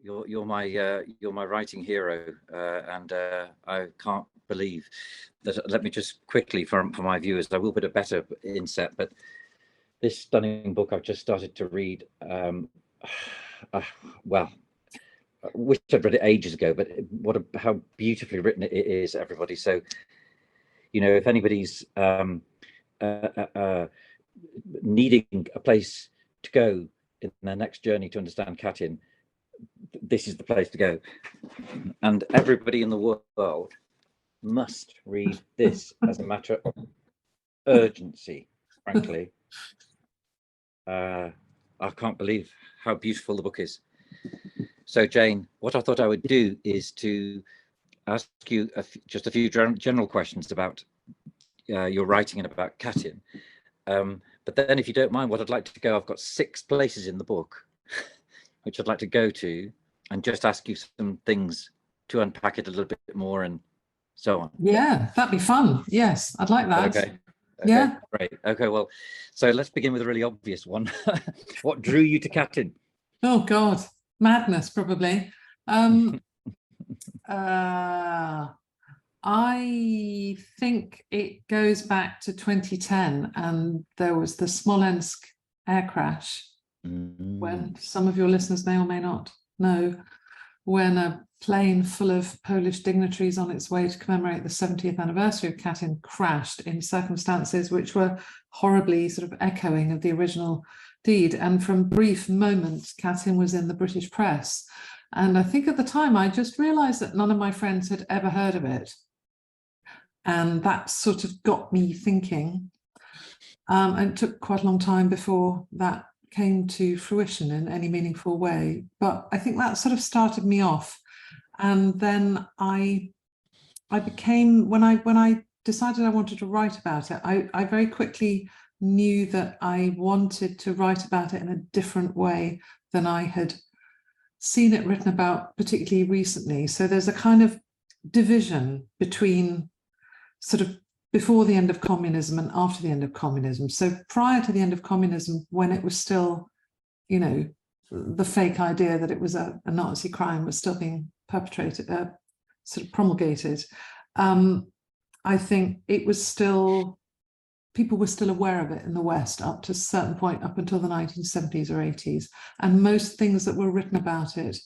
you're my writing hero, and I can't believe that. Let me just quickly, for my viewers, I will put a better inset, but this stunning book I've just started to read. Well, I wish I'd read it ages ago, but how beautifully written it is, everybody. So, if anybody's needing a place to go in their next journey to understand Katyn, this is the place to go. And everybody in the world must read this as a matter of urgency, frankly. I can't believe how beautiful the book is. So, Jane, what I thought I would do is to ask you just a few general questions about your writing and about Katyn. But then, if you don't mind, what I'd like to go, I've got 6 places in the book which I'd like to go to and just ask you some things to unpack it a little bit more and so on. Yeah, that'd be fun. Yes, I'd like that. Okay. Yeah. Great. Okay, well, so let's begin with a really obvious one. What drew you to Katyn? Oh, God. Madness, probably. I think it goes back to 2010, and there was the Smolensk air crash, when some of your listeners may or may not know, when a plane full of Polish dignitaries on its way to commemorate the 70th anniversary of Katyn crashed in circumstances which were horribly sort of echoing of the original deed. And from brief moments, Katyn was in the British press. And I think at the time, I just realized that none of my friends had ever heard of it. And that sort of got me thinking. And it took quite a long time before that came to fruition in any meaningful way. But I think that sort of started me off. And then I became, when I decided I wanted to write about it, I very quickly knew that I wanted to write about it in a different way than I had seen it written about, particularly recently. So there's a kind of division between sort of before the end of communism and after the end of communism. So prior to the end of communism, when it was still, the fake idea that it was a Nazi crime was still being perpetrated, sort of promulgated, I think it was still, people were still aware of it in the West up to a certain point, up until the 1970s or 80s. And most things that were written about it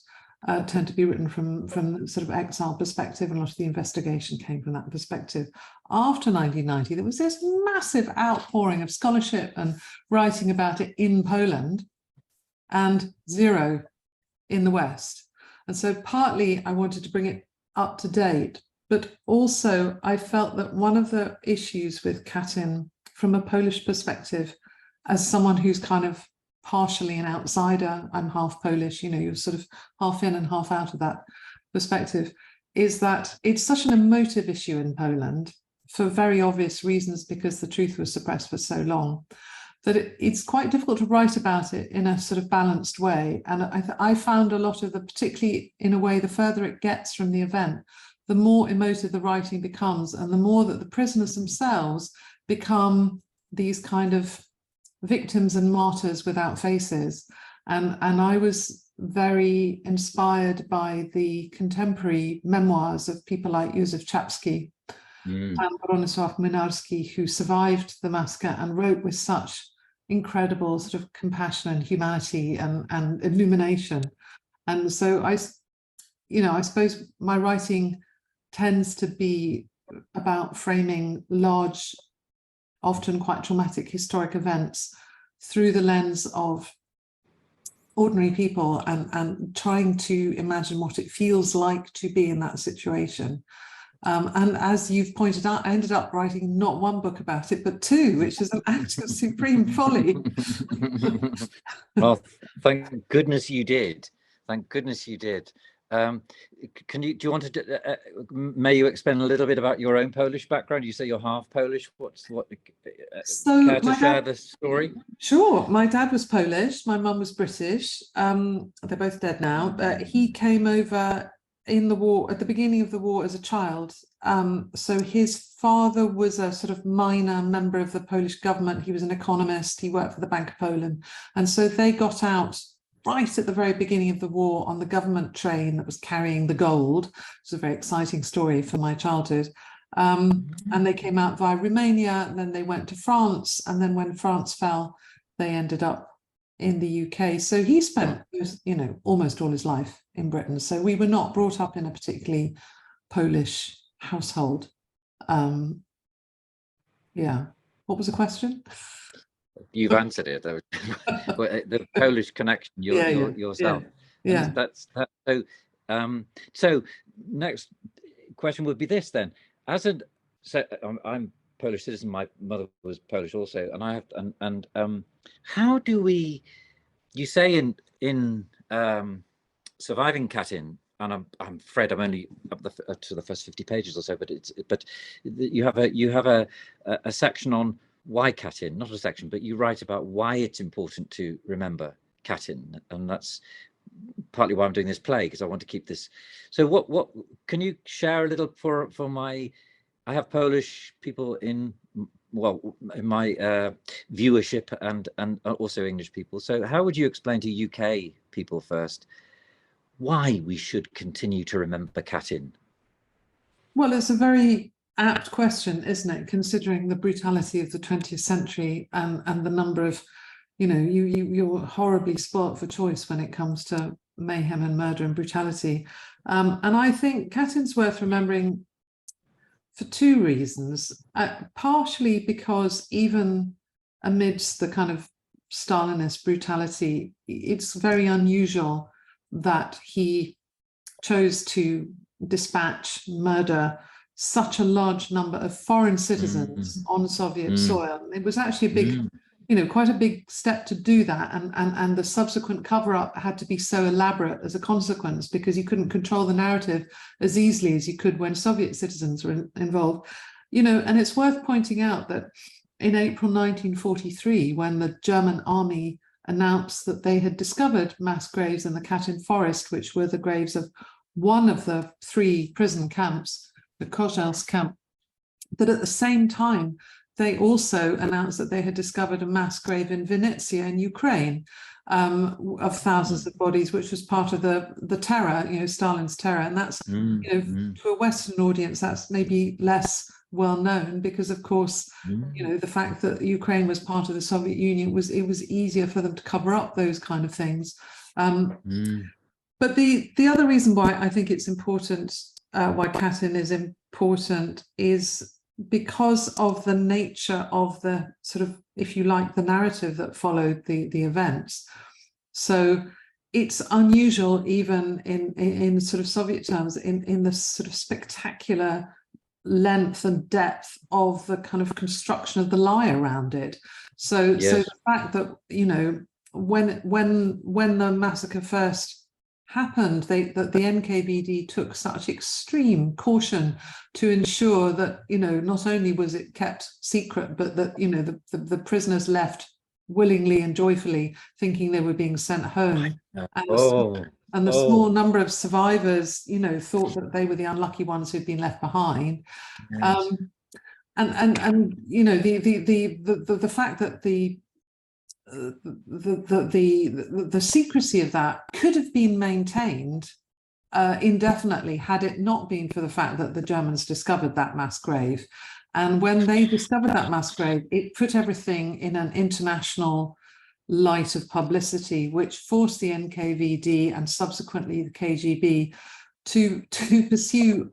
tend to be written from sort of exile perspective, and a lot of the investigation came from that perspective. After 1990, there was this massive outpouring of scholarship and writing about it in Poland, and zero in the West. And so partly I wanted to bring it up to date, but also I felt that one of the issues with Katyn from a Polish perspective, as someone who's kind of partially an outsider, I'm half Polish, you're sort of half in and half out of that perspective, is that it's such an emotive issue in Poland for very obvious reasons, because the truth was suppressed for so long, that it's quite difficult to write about it in a sort of balanced way. And I found a lot of particularly in a way, the further it gets from the event, the more emotive the writing becomes, and the more that the prisoners themselves become these kind of victims and martyrs without faces. And I was very inspired by the contemporary memoirs of people like Józef Czapski and Bronisław Młynarski, who survived the massacre and wrote with such incredible sort of compassion and humanity and illumination. And so I suppose my writing tends to be about framing large, often quite traumatic historic events through the lens of ordinary people, and trying to imagine what it feels like to be in that situation. And as you've pointed out, I ended up writing not one book about it, but 2, which is an act of supreme folly. Well, thank goodness you did. Thank goodness you did. Do you want to, may you explain a little bit about your own Polish background? You say you're half Polish. So care to share the story? Sure. My dad was Polish. My mum was British. They're both dead now. He came over in the war, at the beginning of the war, as a child. So his father was a sort of minor member of the Polish government. He was an economist. He worked for the Bank of Poland. And so they got out right at the very beginning of the war on the government train that was carrying the gold. It was a very exciting story for my childhood. And they came out via Romania, and then they went to France, and then when France fell, they ended up in the UK. So he spent, you know, almost all his life in Britain. So we were not brought up in a particularly Polish household. Yeah. What was the question? You've answered it. The Polish connection yourself. Yeah. And that's that. So next question would be this then. I'm Polish citizen. My mother was Polish also, and I have how do we? You say in Surviving Katyn, and I'm afraid I'm only up to the first 50 pages or so, but you have a section on why Katyn, not a section, but you write about why it's important to remember Katyn, and that's partly why I'm doing this play, because I want to keep this. So what can you share a little for my? I have Polish people in my viewership and also English people. So how would you explain to UK people first why we should continue to remember Katyn? Well, it's a very apt question, isn't it? Considering the brutality of the 20th century and the number of, you know, you're horribly spoilt for choice when it comes to mayhem and murder and brutality. And I think Katyn's worth remembering for two reasons. Partially because even amidst the kind of Stalinist brutality, it's very unusual that he chose to dispatch, murder such a large number of foreign citizens on Soviet soil. It was actually a big, you know, quite a big step to do that, and the subsequent cover-up had to be so elaborate as a consequence, because you couldn't control the narrative as easily as you could when Soviet citizens were involved. You know, and it's worth pointing out that in April 1943, when the German army announced that they had discovered mass graves in the Katyn forest, which were the graves of one of the three prison camps, the Kozelsk camp, that at the same time, they also announced that they had discovered a mass grave in Vinnytsia in Ukraine of thousands of bodies, which was part of the terror, you know, Stalin's terror. And that's, you know, to a Western audience, that's maybe less well known, because of course, you know, the fact that Ukraine was part of the Soviet Union it was easier for them to cover up those kind of things. But the other reason why I think it's important, why Katyn is important, is because of the nature of the sort of, if you like, the narrative that followed the events. So it's unusual, even in sort of Soviet terms, in the sort of spectacular length and depth of the kind of construction of the lie around it. So the fact that, you know, when the massacre first happened, that the NKVD took such extreme caution to ensure that, you know, not only was it kept secret, but that, you know, the prisoners left willingly and joyfully, thinking they were being sent home. And the small number of survivors, you know, thought that they were the unlucky ones who'd been left behind. Yes. And you know, the fact that the secrecy of that could have been maintained indefinitely had it not been for the fact that the Germans discovered that mass grave. And when they discovered that mass grave, it put everything in an international light of publicity, which forced the NKVD and subsequently the KGB to pursue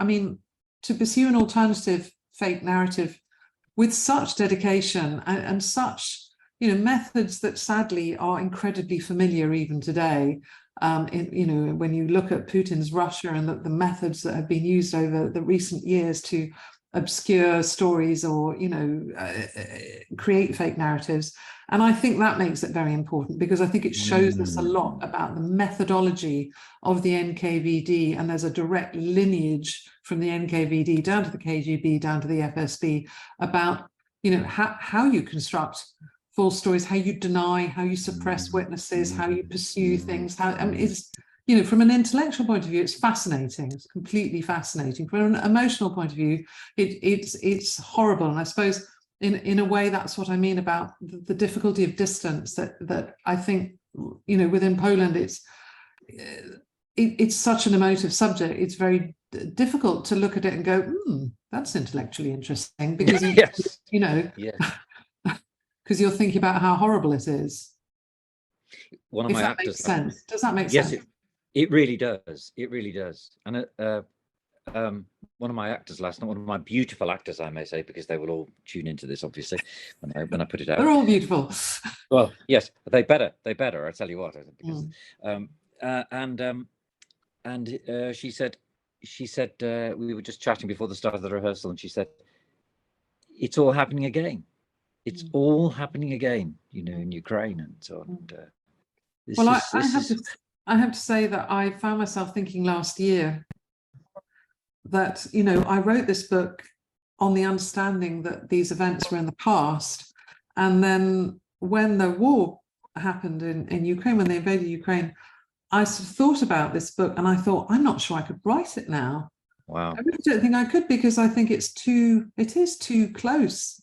an alternative fake narrative with such dedication and such, you know, methods that sadly are incredibly familiar even today. You know, when you look at Putin's Russia and the methods that have been used over the recent years to obscure stories or, you know, create fake narratives. And I think that makes it very important, because I think it shows us a lot about the methodology of the NKVD, and there's a direct lineage from the NKVD down to the KGB, down to the FSB, about, you know, how you construct false stories, how you deny, how you suppress witnesses, how you pursue things. It's, you know, from an intellectual point of view, it's fascinating. It's completely fascinating. From an emotional point of view, it's horrible. And I suppose in a way, that's what I mean about the difficulty of distance, that I think you know, within Poland, it's such an emotive subject. It's very difficult to look at it and go, that's intellectually interesting, because Yes. you know, Yes. because you're thinking about how horrible it is. One of If my that actors. makes sense. Does that make Yes, sense? it really does. It really does. And one of my actors last night, one of my beautiful actors, I may say, because they will all tune into this, obviously, when I put it out. They're all beautiful. Well, yes, they better. I tell you what, because she said we were just chatting before the start of the rehearsal, and she said, it's all happening again. It's all happening again, you know, in Ukraine and so on. And, well, I have to say that I found myself thinking last year that, you know, I wrote this book on the understanding that these events were in the past. And then when the war happened in Ukraine, when they invaded Ukraine, I sort of thought about this book and I thought, I'm not sure I could write it now. Wow. I really don't think I could, because I think it is too close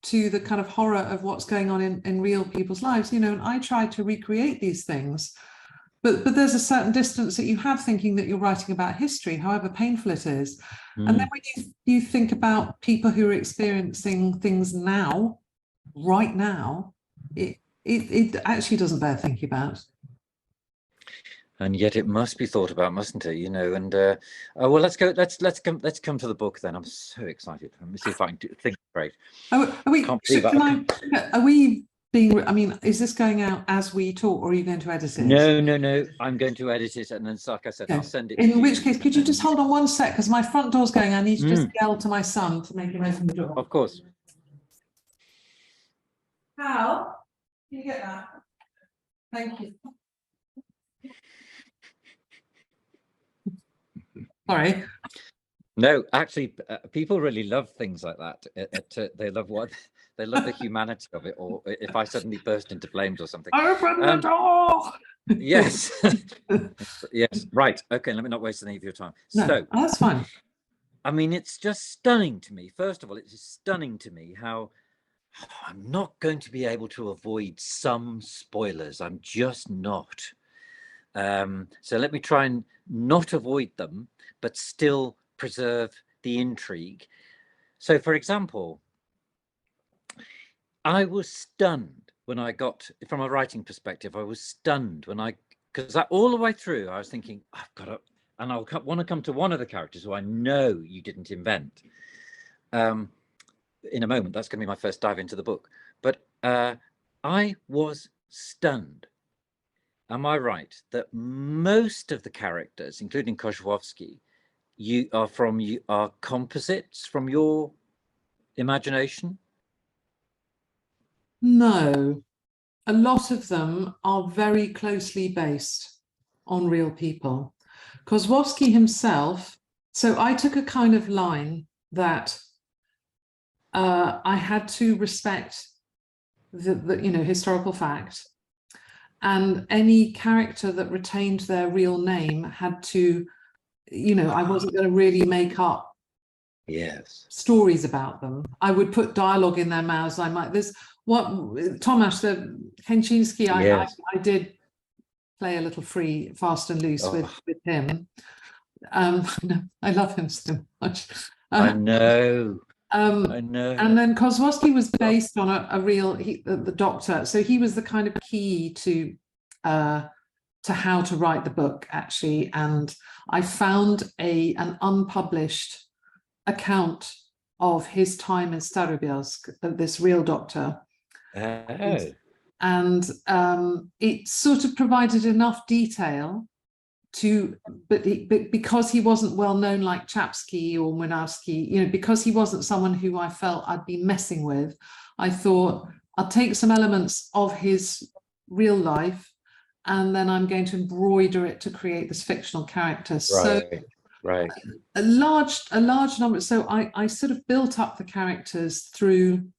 to the kind of horror of what's going on in real people's lives, you know, and I tried to recreate these things. But there's a certain distance that you have thinking that you're writing about history, however painful it is. And then when you think about people who are experiencing things now, right now, it actually doesn't bear thinking about. And yet it must be thought about, mustn't it? You know. And well, let's come to the book then. I'm so excited. Let me see if I can think straight. Are we being? I mean, is this going out as we talk, or are you going to edit it? No. I'm going to edit it, and then, like I said, okay. I'll send it. In which case, could you just hold on one sec, because my front door's going. I need to just yell to my son to make him open the door. Of course. Hal, can you get that? Thank you. Sorry. No, actually, people really love things like that. They love the humanity of it. Or if I suddenly burst into flames or something. Open the door. Yes. Yes. Right. Okay. Let me not waste any of your time. No, so that's fine. I mean, it's just stunning to me. First of all, it's stunning to me how I'm not going to be able to avoid some spoilers. I'm just not. So let me try and not avoid them, but still preserve the intrigue. So, for example, I was stunned when I got, from a writing perspective, I was stunned when because all the way through, I was thinking, I've got to, and I'll want to come to one of the characters who I know you didn't invent. In a moment, that's going to be my first dive into the book. But I was stunned. Am I right that most of the characters, including Kozłowski, are composites from your imagination? No, a lot of them are very closely based on real people. Kozłowski himself, so I took a kind of line that I had to respect the you know, historical fact, and any character that retained their real name had to, you know, I wasn't going to really make up stories about them. I would put dialogue in their mouths. I might, there's what Tomasz, the Kęczynski, I did play a little free, fast and loose with him. I love him so much. I know. I know. And then Kozłowski was based on a real, the doctor. So he was the kind of key to how to write the book, actually. And I found an unpublished account of his time in Starobielsk, this real doctor. And it sort of provided enough detail but because he wasn't well known like Chapsky or Młynarski, you know, because he wasn't someone who I felt I'd be messing with, I thought I'll take some elements of his real life and then I'm going to embroider it to create this fictional character. Right. A large number. So I sort of built up the characters through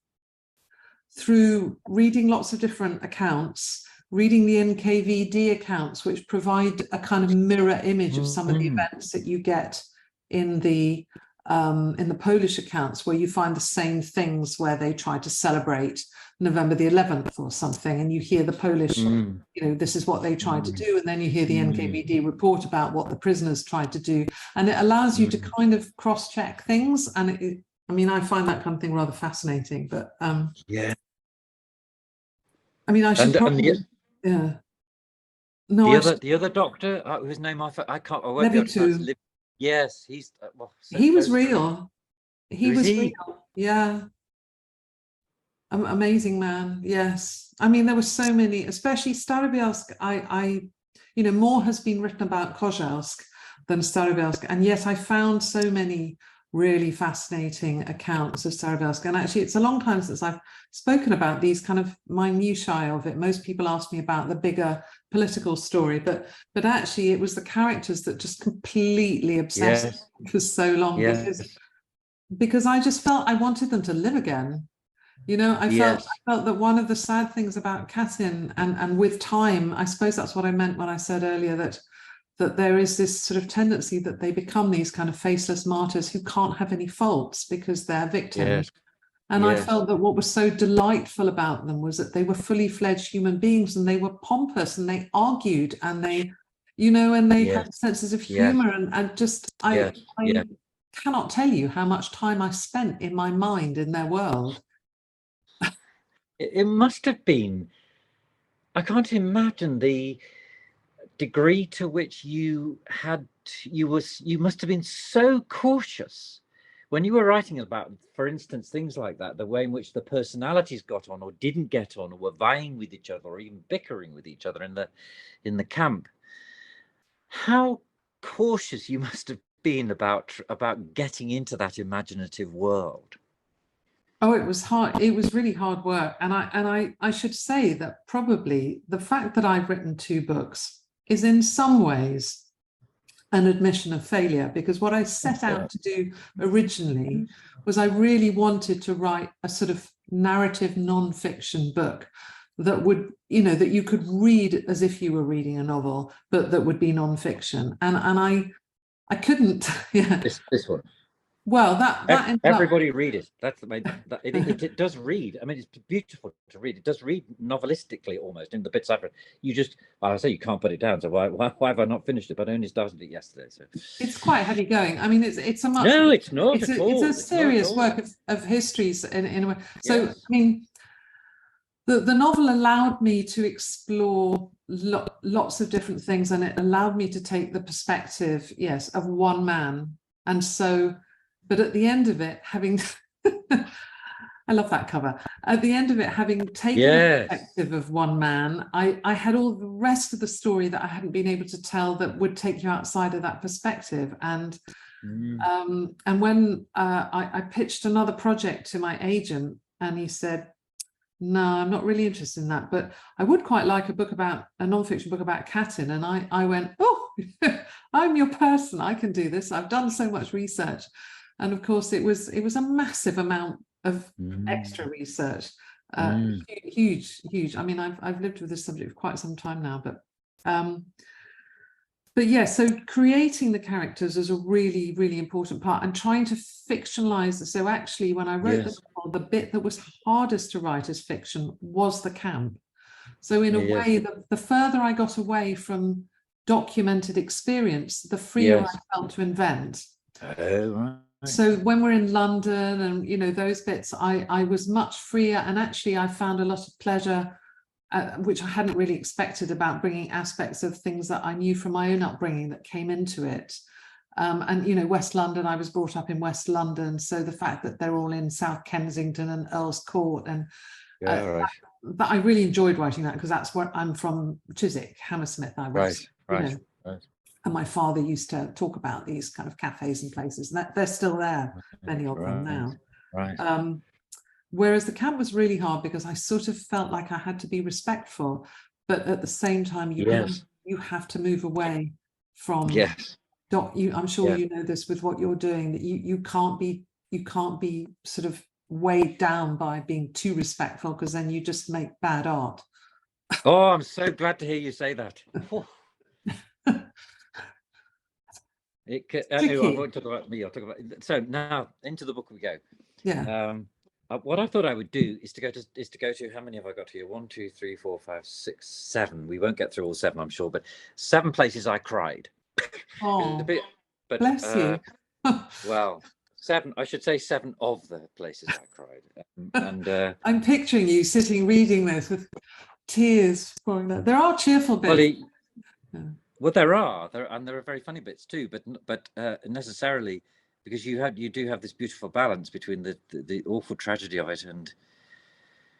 reading lots of different accounts, reading the NKVD accounts, which provide a kind of mirror image of some of the events that you get in the in the Polish accounts, where you find the same things where they try to celebrate November the 11th or something, and you hear the Polish, this is what they tried to do, and then you hear the NKVD report about what the prisoners tried to do, and it allows you to kind of cross-check things. And I mean, I find that kind of thing rather fascinating. But yeah, I mean, I should probably, yeah. No, the other doctor, whose name I can't. I won't be able to pronounce. Yes, he's. He was real. He was real. Yeah. Amazing man. Yes. I mean, there were so many, especially Starobielsk. More has been written about Kozelsk than Starobielsk, and yet I found so many really fascinating accounts of Starobielsk. And actually, it's a long time since I've spoken about these kind of minutiae of it. Most people ask me about the bigger political story, but actually it was the characters that just completely obsessed me for so long, because I just felt I wanted them to live again. I felt that one of the sad things about Katyn, and with time, I suppose that's what I meant when I said earlier that there is this sort of tendency that they become these kind of faceless martyrs who can't have any faults because they're victims. And I felt that what was so delightful about them was that they were fully fledged human beings, and they were pompous, and they argued, and they, and they had senses of humor. And just, I cannot tell you how much time I spent in my mind in their world. It must have been, I can't imagine the degree to which you must have been so cautious when you were writing about, for instance, things like that, the way in which the personalities got on or didn't get on, or were vying with each other, or even bickering with each other in the camp. How cautious you must have been about getting into that imaginative world. Oh, it was hard. It was really hard work. And I should say that probably the fact that I've written 2 books is in some ways an admission of failure, because what I set out to do originally was I really wanted to write a sort of narrative non-fiction book that would, that you could read as if you were reading a novel, but that would be non-fiction. And I couldn't. This one. Well, that everybody read it. That's it does read. I mean, it's beautiful to read. It does read novelistically almost in the bits I've read. I say you can't put it down. So why have I not finished it? But I only started it yesterday. So it's quite heavy going. I mean, it's a much. No, it's not at all. It's a serious work of histories in a way. So I mean, the novel allowed me to explore lots of different things, and it allowed me to take the perspective, of one man. And so. But at the end of it, having, I love that cover. At the end of it, having taken the perspective of one man, I had all the rest of the story that I hadn't been able to tell that would take you outside of that perspective. And when I pitched another project to my agent, and he said, "No, I'm not really interested in that, but I would quite like a non-fiction book about Katyn." And I went, "Oh, I'm your person. I can do this. I've done so much research." And of course, it was a massive amount of extra research, huge. I mean, I've lived with this subject for quite some time now, but yeah. So creating the characters is a really, really important part, and trying to fictionalize. So actually, when I wrote the bit that was hardest to write as fiction was the camp. So in a way, the further I got away from documented experience, the freer I felt to invent. Oh, right. So when we're in London and, those bits, I was much freer. And actually, I found a lot of pleasure, which I hadn't really expected, about bringing aspects of things that I knew from my own upbringing that came into it. And, West London, I was brought up in West London. So the fact that they're all in South Kensington and Earl's Court. And but I really enjoyed writing that, because that's where I'm from, Chiswick, Hammersmith. I was, right. And my father used to talk about these kind of cafes and places, and they're still there, many of them now. Right. Whereas the camp was really hard, because I sort of felt like I had to be respectful, but at the same time, you have to move away from. I'm sure you know this with what you're doing, that you can't be sort of weighed down by being too respectful, because then you just make bad art. Oh, I'm so glad to hear you say that. Anyway, I won't talk about me. I'll talk about. So now into the book we go. Yeah. What I thought I would do is to go to how many have I got here? 1, 2, 3, 4, 5, 6, 7. We won't get through all 7, I'm sure, but 7 places I cried. Oh, But bless you. well, 7. I should say 7 of the places I cried. And I'm picturing you sitting reading this with tears pouring out. There are cheerful bits. Well, there are very funny bits too, but necessarily because you do have this beautiful balance between the awful tragedy of it, and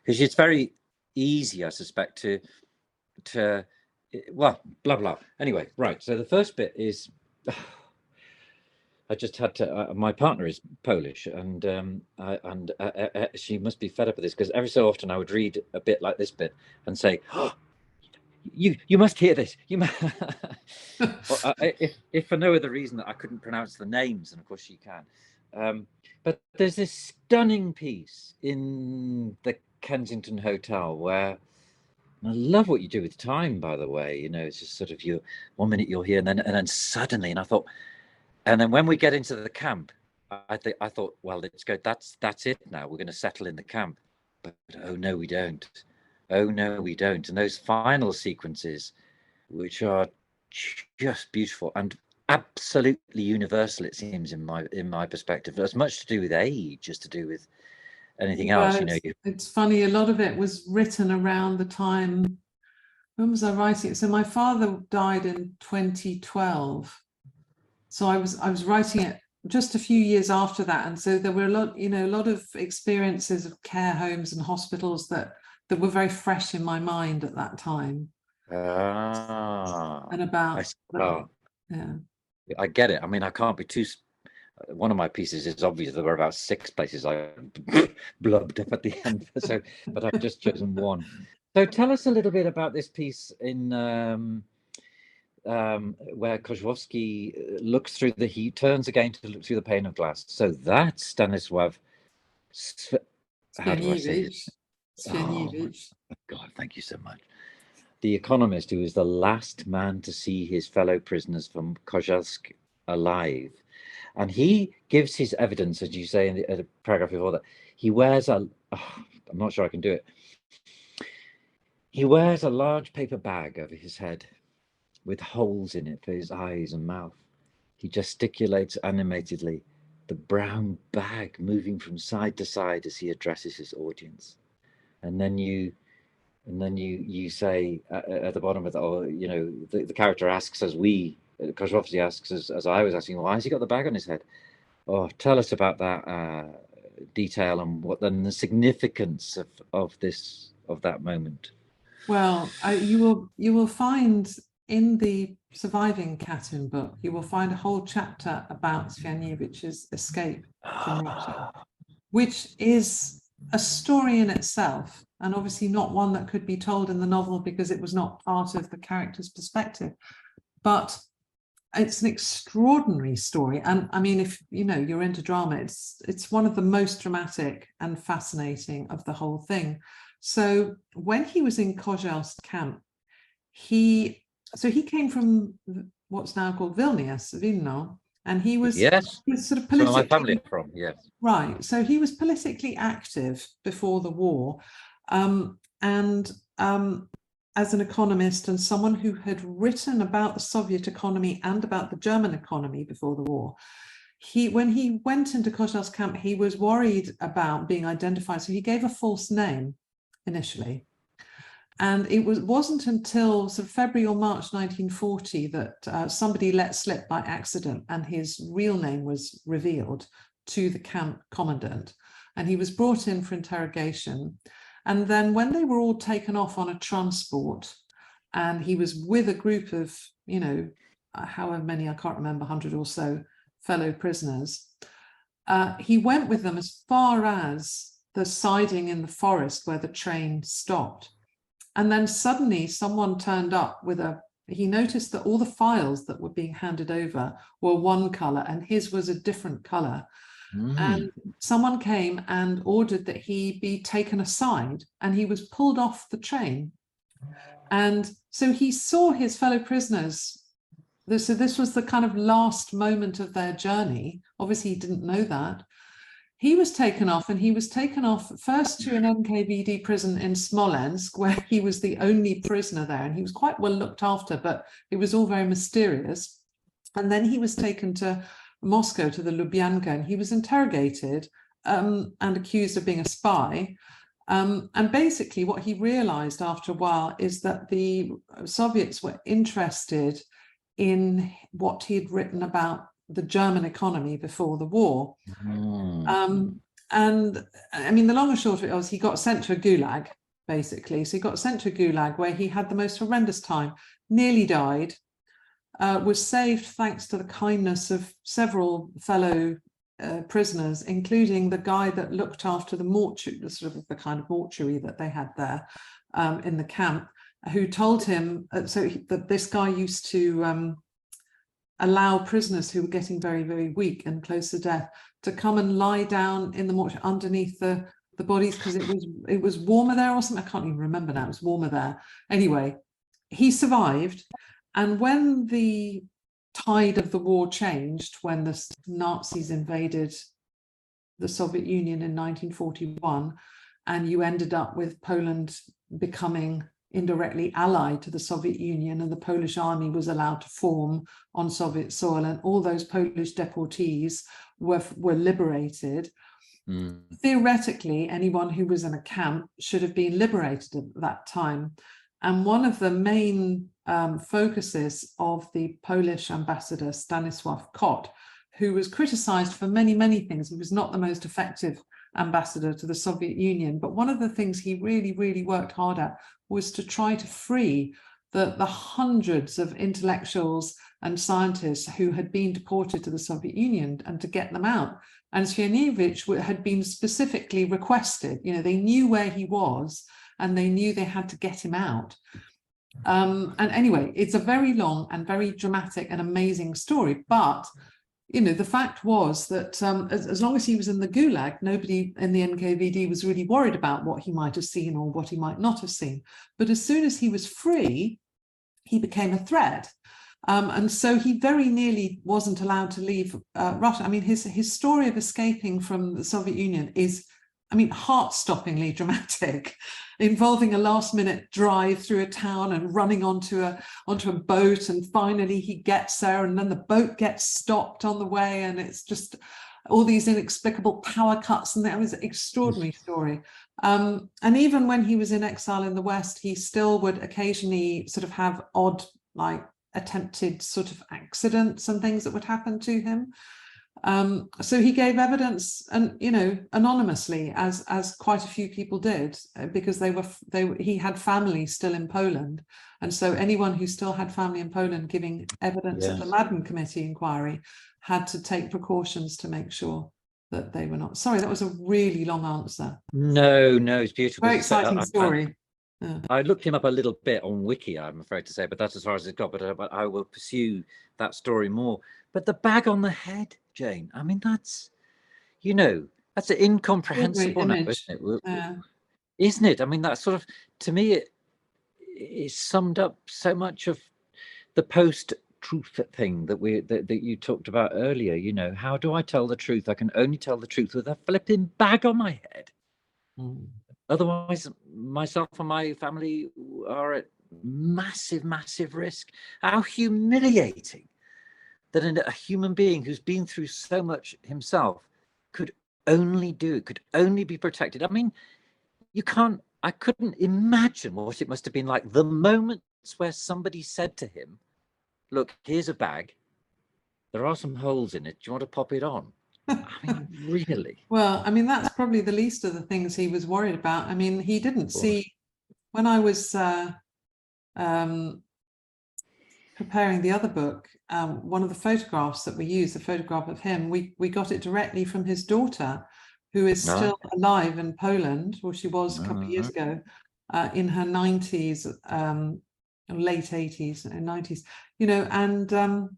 because it's very easy, I suspect, to well, blah blah. Anyway, right. So the first bit is I just had to. My partner is Polish, and she must be fed up with this because every so often I would read a bit like this bit and say, "Oh, you must hear this. You must." if for no other reason that I couldn't pronounce the names, and of course she can. But there's this stunning piece in the Kensington Hotel where. I love what you do with time, by the way. You know, it's just sort of you. 1 minute you're here, and then suddenly, and I thought. And then when we get into the camp, I thought, well, let's go. That's it now. We're going to settle in the camp. But oh no, we don't. Oh no, we don't. And those final sequences, which are just beautiful and absolutely universal, it seems in my perspective, as much to do with age as to do with anything else. You know, it's funny. A lot of it was written around the time. When was I writing it? So my father died in 2012. So I was writing it just a few years after that, and so there were a lot of experiences of care homes and hospitals that were very fresh in my mind at that time. And about yeah, I get it. I mean, I can't be too. One of my pieces is obvious. There were about 6 places I blubbed up at the end. So, but I've just chosen one. So tell us a little bit about this piece in. Where Kozłowski looks through he turns again to look through the pane of glass. So that's Stanisław Swieniewicz. Oh, God, thank you so much. The economist who is the last man to see his fellow prisoners from Kozelsk alive. And he gives his evidence, as you say in the paragraph before that. He wears I'm not sure I can do it. He wears a large paper bag over his head, with holes in it for his eyes and mouth. He gesticulates animatedly, the brown bag moving from side to side as he addresses his audience. And then you say at the bottom of it, or you know, the character asks, as Kozłowski asks, as I was asking, why has he got the bag on his head? Oh, tell us about that detail and the significance of that moment. Well, you will find in the surviving Katyn book, you will find a whole chapter about Swieniewicz escape from Russia, which is a story in itself, and obviously not one that could be told in the novel because it was not part of the character's perspective. But it's an extraordinary story, and I mean, if you know you're into drama, it's one of the most dramatic and fascinating of the whole thing. So when he was in Kozelsk camp, he came from what's now called Vilno, and he was he was sort of politically, where my family from, yes. Right. So he was politically active before the war, and as an economist and someone who had written about the Soviet economy and about the German economy before the war. When he went into Kozelsk camp, he was worried about being identified, so he gave a false name initially. And it wasn't until sort of February or March 1940 that somebody let slip by accident and his real name was revealed to the camp commandant. And he was brought in for interrogation. And then when they were all taken off on a transport, and he was with a group of, you know, however many, I can't remember, 100 or so fellow prisoners, he went with them as far as the siding in the forest where the train stopped. And then suddenly someone turned up he noticed that all the files that were being handed over were one color and his was a different color. And someone came and ordered that he be taken aside, and he was pulled off the train. And so he saw his fellow prisoners this was the kind of last moment of their journey. Obviously, he didn't know that. He was taken off, and he was taken off first to an NKVD prison in Smolensk, where he was the only prisoner there, and he was quite well looked after, but it was all very mysterious. And then he was taken to Moscow, to the Lubyanka, and he was interrogated and accused of being a spy. And basically what he realized after a while is that the Soviets were interested in what he had written about the German economy before the war. And I mean, the long and short of it was he got sent to a gulag, basically. So he got sent to a gulag where he had the most horrendous time, nearly died, was saved thanks to the kindness of several fellow prisoners, including the guy that looked after the mortuary, the kind of mortuary that they had there in the camp, who told him that this guy used to allow prisoners who were getting very, very weak and close to death to come and lie down in the mortuary underneath the bodies, because it was warmer there or something. I can't even remember now. It was warmer there. Anyway, he survived. And when the tide of the war changed, when the Nazis invaded the Soviet Union in 1941, and you ended up with Poland becoming indirectly allied to the Soviet Union, and the Polish army was allowed to form on Soviet soil, and all those Polish deportees were liberated. Theoretically, anyone who was in a camp should have been liberated at that time. And one of the main focuses of the Polish ambassador, Stanisław Kot, who was criticized for many, many things. He was not the most effective ambassador to the Soviet Union, but one of the things he really, really worked hard at was to try to free the hundreds of intellectuals and scientists who had been deported to the Soviet Union, and to get them out. And Swieniewicz had been specifically requested, they knew where he was, and they knew they had to get him out. And anyway, it's a very long and very dramatic and amazing story. But, the fact was that as long as he was in the Gulag, nobody in the NKVD was really worried about what he might have seen or what he might not have seen. But as soon as he was free, he became a threat. And so he very nearly wasn't allowed to leave Russia. I mean, his story of escaping from the Soviet Union is, heart-stoppingly dramatic, involving a last-minute drive through a town and running onto a boat, and finally he gets there, and then the boat gets stopped on the way, and it's just all these inexplicable power cuts, and that was an extraordinary story. And even when he was in exile in the West, he still would occasionally sort of have odd, attempted sort of accidents and things that would happen to him. So he gave evidence, and anonymously, as quite a few people did, because he had family still in Poland, and so anyone who still had family in Poland giving evidence at the Madden Committee inquiry had to take precautions to make sure that they were not. Sorry, that was a really long answer. No, it's beautiful. Very exciting story. I looked him up a little bit on Wiki, I'm afraid to say, but that's as far as it got. But I will pursue that story more. But the bag on the head, Jane, that's, that's an incomprehensible now, isn't it? Isn't it? That's sort of, to me, it summed up so much of the post-truth thing that you talked about earlier. How do I tell the truth? I can only tell the truth with a flipping bag on my head. Otherwise, myself and my family are at massive, massive risk. How humiliating that a human being who's been through so much himself could only be protected. I couldn't imagine what it must have been like. The moments where somebody said to him, look, here's a bag. There are some holes in it. Do you want to pop it on? Really? Well, that's probably the least of the things he was worried about. He didn't see, when I was preparing the other book, one of the photographs that we used, the photograph of him, we got it directly from his daughter, who is still alive in Poland, or she was a couple of years ago, in her 90s, late 80s and 90s, and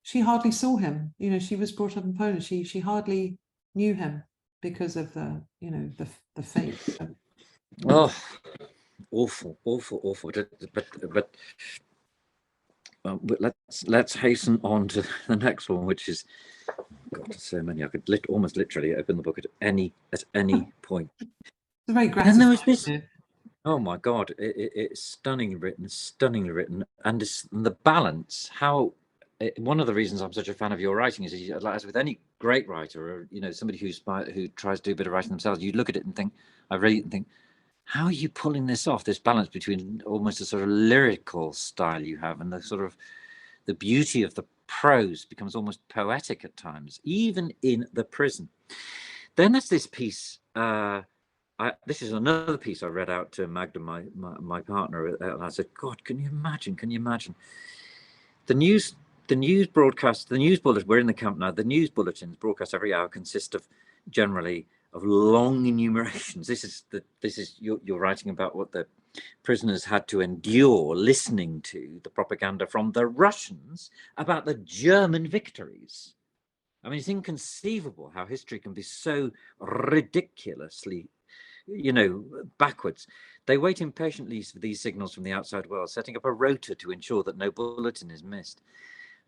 she hardly saw him. She was brought up in Poland. She hardly knew him because of the fate. Oh, awful. But But let's hasten on to the next one, which is, God, so many. I could almost literally open the book at any point. It's a very And gratifying. there was this. Oh my God! It's stunningly written, and the balance. How one of the reasons I'm such a fan of your writing is, as with any great writer, or somebody who tries to do a bit of writing themselves, you look at it and think, I read it and think, how are you pulling this off? This balance between almost a sort of lyrical style you have, and the sort of the beauty of the prose becomes almost poetic at times, even in the prison. Then there's this piece. This is another piece I read out to Magda, my partner, and I said, God, can you imagine? Can you imagine? The news broadcast, the news bulletin, we're in the camp now, the news bulletins broadcast every hour consist of generally of long enumerations. This is you're writing about what the prisoners had to endure listening to the propaganda from the Russians about the German victories. I mean, it's inconceivable how history can be so ridiculously backwards. They wait impatiently for these signals from the outside world, setting up a rota to ensure that no bulletin is missed.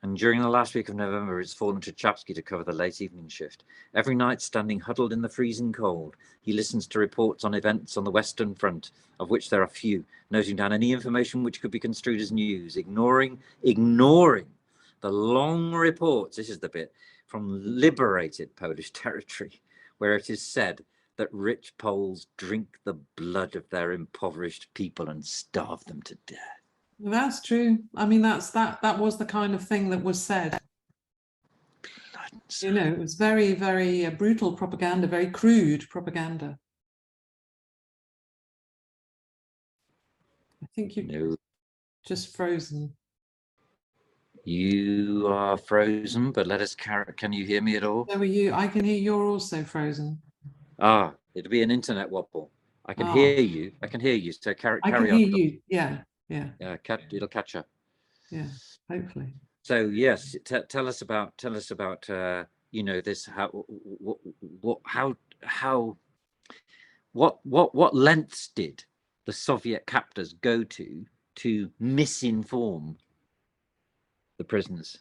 And during the last week of November, it's fallen to Chapsky to cover the late evening shift. Every night, standing huddled in the freezing cold, he listens to reports on events on the Western Front, of which there are few, noting down any information which could be construed as news, ignoring the long reports, this is the bit, from liberated Polish territory, where it is said that rich Poles drink the blood of their impoverished people and starve them to death. That's true. I mean, that was the kind of thing that was said. It was very, very brutal propaganda, very crude propaganda. I think you've just frozen. You are frozen, but let us carry. Can you hear me at all? So are you. I can hear you're also frozen. It'll be an internet wobble. I can hear you. I can hear you. So carry on. I can hear you. Yeah. It'll catch up. Yeah, hopefully. So yes, tell us about this. What lengths did the Soviet captors go to misinform the prisoners?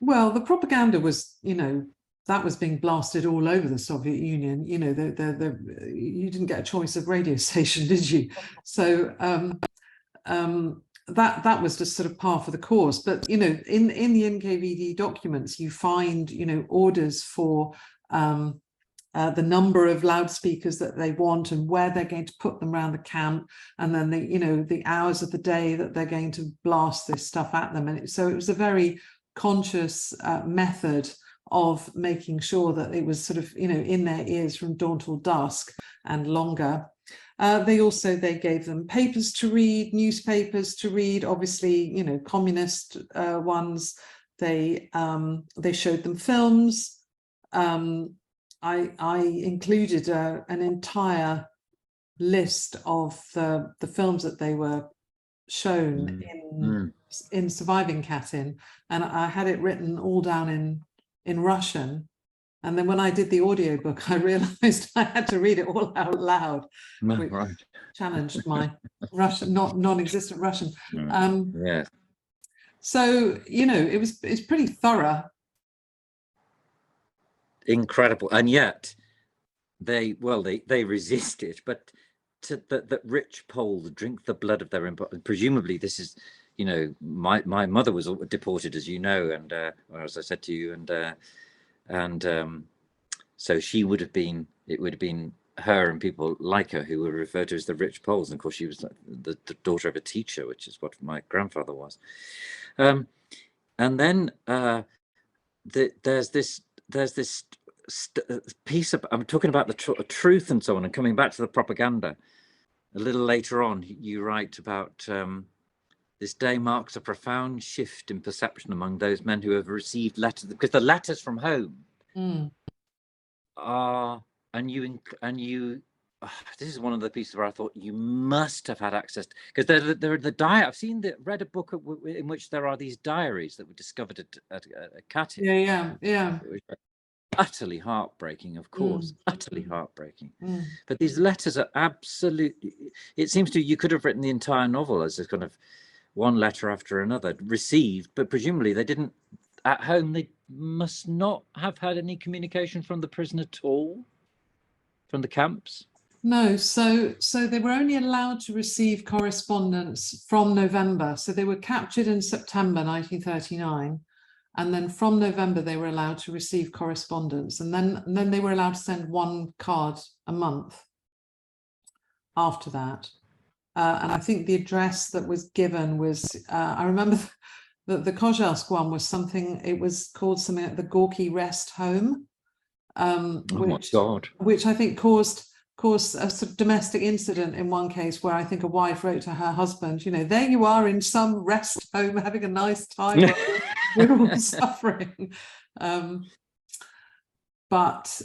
Well, the propaganda was, that was being blasted all over the Soviet Union. You didn't get a choice of radio station, did you? So that was just sort of par for the course. But in the NKVD documents, you find orders for the number of loudspeakers that they want and where they're going to put them around the camp, and then the hours of the day that they're going to blast this stuff at them. And so it was a very conscious method of making sure that it was sort of in their ears from dawn till dusk and longer. They gave them papers to read, newspapers to read, obviously communist ones. They showed them films. I included an entire list of the films that they were shown in Surviving Katyn, and I had it written all down in Russian. And then when I did the audiobook, I realized I had to read it all out loud, which challenged my Russian, non-existent Russian. Yeah. So it's pretty thorough. Incredible, and yet they resisted. But that rich Poles drink the blood of their presumably this is, my mother was deported, as you know, and as I said to you, and so it would have been her and people like her who were referred to as the rich Poles, and of course she was the daughter of a teacher, which is what my grandfather was. And then there's this piece of, I'm talking about the truth and so on, and coming back to the propaganda a little later on, you write about this day marks a profound shift in perception among those men who have received letters, because the letters from home are, and you this is one of the pieces where I thought you must have had access, because there are the diary. I've read a book in which there are these diaries that were discovered at Katyn. Yeah. Utterly heartbreaking, of course, utterly heartbreaking. But these letters are absolutely, it seems to you could have written the entire novel as a kind of one letter after another received, but presumably they didn't, at home, they must not have had any communication from the prison at all, from the camps? No, so they were only allowed to receive correspondence from November. So they were captured in September 1939, and then from November they were allowed to receive correspondence, and then they were allowed to send one card a month after that. And I think the address that was given was, I remember that the Kozelsk one was something, it was called something like the Gorky Rest Home, Oh my God. which I think caused a sort of domestic incident in one case, where I think a wife wrote to her husband, you know, there you are in some rest home having a nice time while we're all suffering. But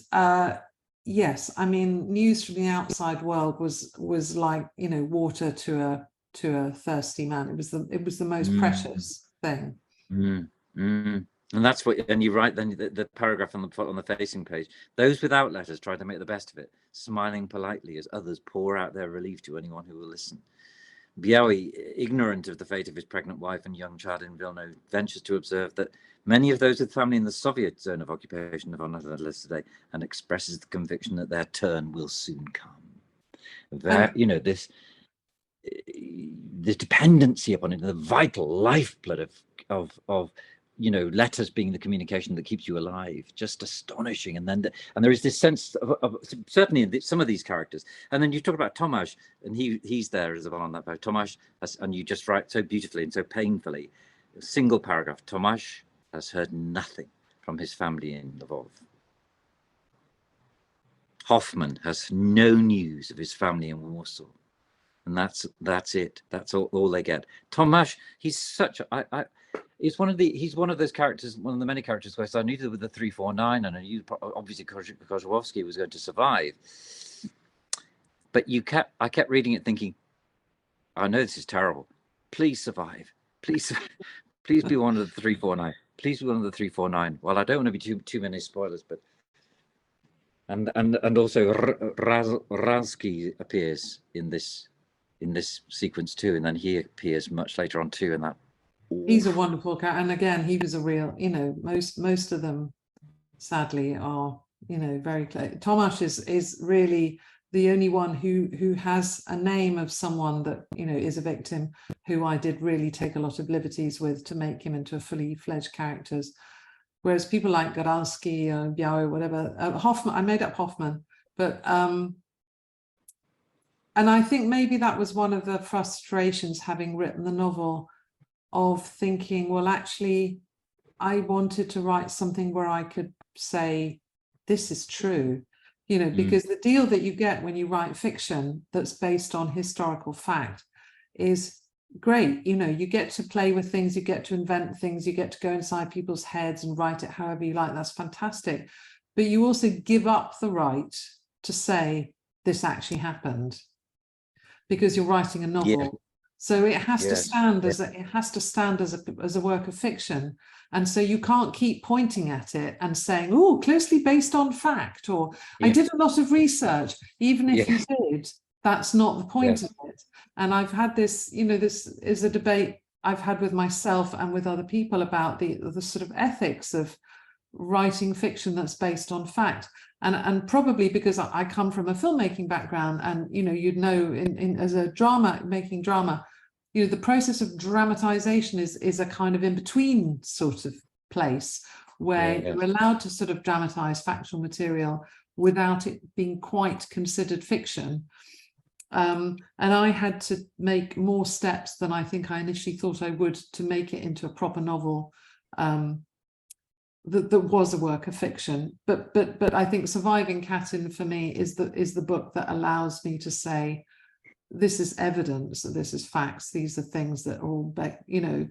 yes, I mean, news from the outside world was like, you know, water to a thirsty man. It was the most precious thing. And that's what, and you write then the paragraph on the facing page. Those without letters try to make the best of it, smiling politely as others pour out their relief to anyone who will listen. Biały, ignorant of the fate of his pregnant wife and young child in Vilno, ventures to observe that many of those with family in the Soviet zone of occupation have on the list today, and expresses the conviction that their turn will soon come. You know, this dependency upon it, the vital lifeblood of you know, letters being the communication that keeps you alive, just astonishing. And then and there is this sense of certainly in some of these characters. And then you talk about Tomasz, and he's there as well on that page. Tomasz, and you just write so beautifully and so painfully, a single paragraph. Tomasz has heard nothing from his family in Lvov. Hoffman has no news of his family in Warsaw. And that's it. That's all they get. Tomasz, he's such a, he's one of those characters, one of the many characters where I knew that with the 349, and I knew obviously Kozłowski was going to survive. But I kept reading it thinking, I know this is terrible. Please survive. Please be one of the 349. Please be one of the 349. Well, I don't want to be too many spoilers, but and also Razki appears in this sequence too, and then he appears much later on too, and that. He's a wonderful character, and again, he was a real, you know, most of them sadly are, you know, very close. Tomasz is really the only one who has a name of someone that, you know, is a victim, who I did really take a lot of liberties with to make him into a fully fledged characters. Whereas people like Goralski or Biały, whatever, Hoffman, I made up Hoffman, but and I think maybe that was one of the frustrations having written the novel, of thinking, well, actually, I wanted to write something where I could say, this is true, you know, because the deal that you get when you write fiction that's based on historical fact is great. You know, you get to play with things, you get to invent things, you get to go inside people's heads and write it however you like. That's fantastic. But you also give up the right to say this actually happened, because you're writing a novel. Yeah. So it has to stand as a work of fiction, and so you can't keep pointing at it and saying, "Oh, closely based on fact," or "I did a lot of research." Even if you did, that's not the point of it. And I've had this, you know, this is a debate I've had with myself and with other people about the sort of ethics of writing fiction that's based on fact. And probably because I come from a filmmaking background, and, you know, you'd know as a making drama, you know, the process of dramatization is a kind of in-between sort of place where you're allowed to sort of dramatize factual material without it being quite considered fiction. And I had to make more steps than I think I initially thought I would to make it into a proper novel that was a work of fiction. But I think Surviving Katyn for me is the book that allows me to say, this is evidence, that this is facts, these are things that are all, you know,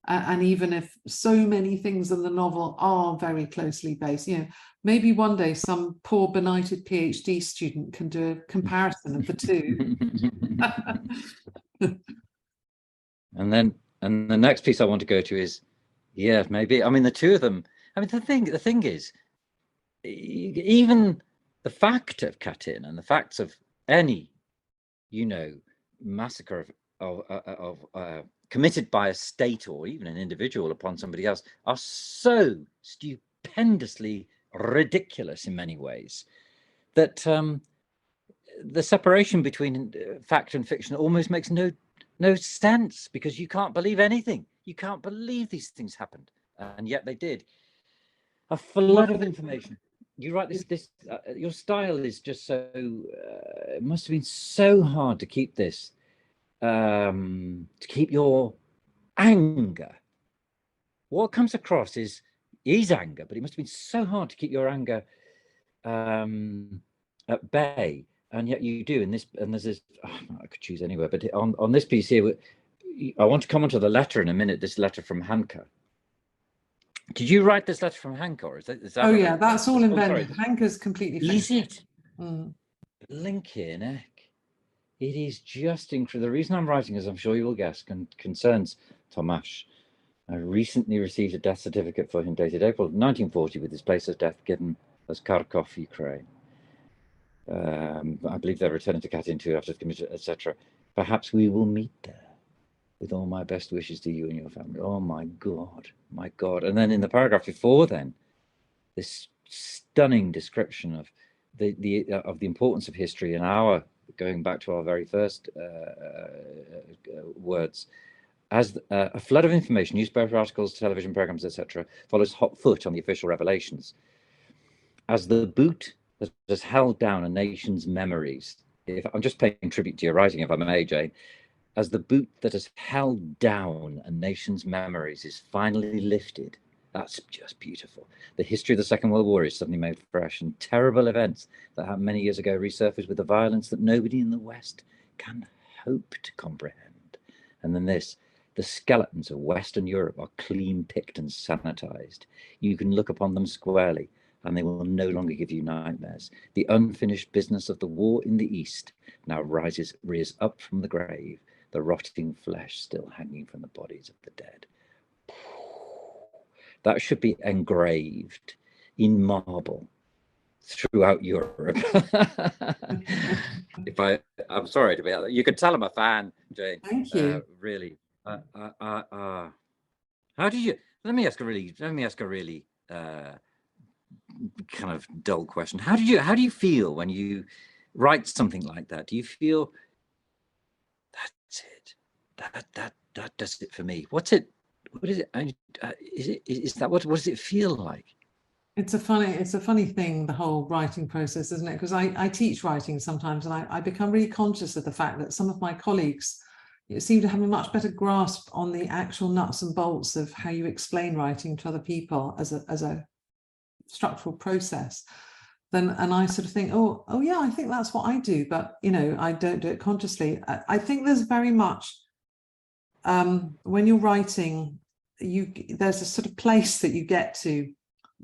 and even if so many things in the novel are very closely based, you know, maybe one day some poor benighted PhD student can do a comparison of the two. And the next piece I want to go to is, maybe, I mean, the two of them, I mean, the thing is, even the fact of Katyn and the facts of any, you know, massacre of committed by a state or even an individual upon somebody else are so stupendously ridiculous in many ways that the separation between fact and fiction almost makes no sense, because you can't believe anything. You can't believe these things happened, and yet they did. A flood of information. You write this. Your style is just so. It must have been so hard to keep this, to keep your anger. What comes across is anger, but it must have been so hard to keep your anger at bay, and yet you do. In this, and there's this. Oh, I could choose anywhere, but on this piece here, I want to come onto the letter in a minute. This letter from Hanke. Did you write this letter from Hanke, or is that oh yeah, that's all invented. Hanke's completely finished. Is it? Mm. Blinking heck. It is just incredible. The reason I'm writing, as I'm sure you will guess, concerns Tomasz. I recently received a death certificate for him dated April 1940 with his place of death given as Kharkov, Ukraine. I believe they're returning to Katyn too after the commission, etc. Perhaps we will meet there. With all my best wishes to you and your family. Oh my God, my God. And then in the paragraph before then, this stunning description of the importance of history and our, going back to our very first words, as a flood of information, newspaper articles, television programs, etc., follows hot foot on the official revelations. As the boot that has held down a nation's memories, if I'm just paying tribute to your writing, if I may, Jane, as the boot that has held down a nation's memories is finally lifted. That's just beautiful. The history of the Second World War is suddenly made fresh, and terrible events that happened many years ago resurface with a violence that nobody in the West can hope to comprehend. And then this, the skeletons of Western Europe are clean picked and sanitized. You can look upon them squarely, and they will no longer give you nightmares. The unfinished business of the war in the East now rears up from the grave, the rotting flesh still hanging from the bodies of the dead. That should be engraved in marble throughout Europe. I'm sorry to be out there. You can tell I'm a fan, Jane. Thank you. Really. How do you? Let me ask a really kind of dull question. How do you feel when you write something like that? Do you feel that's it? That does it for me. What is it? Is that what does it feel like? It's a funny thing, the whole writing process, isn't it? Because I teach writing sometimes, and I become really conscious of the fact that some of my colleagues seem to have a much better grasp on the actual nuts and bolts of how you explain writing to other people as a structural process. And I sort of think, oh yeah, I think that's what I do, but I don't do it consciously. I think there's very much when you're writing, there's a sort of place that you get to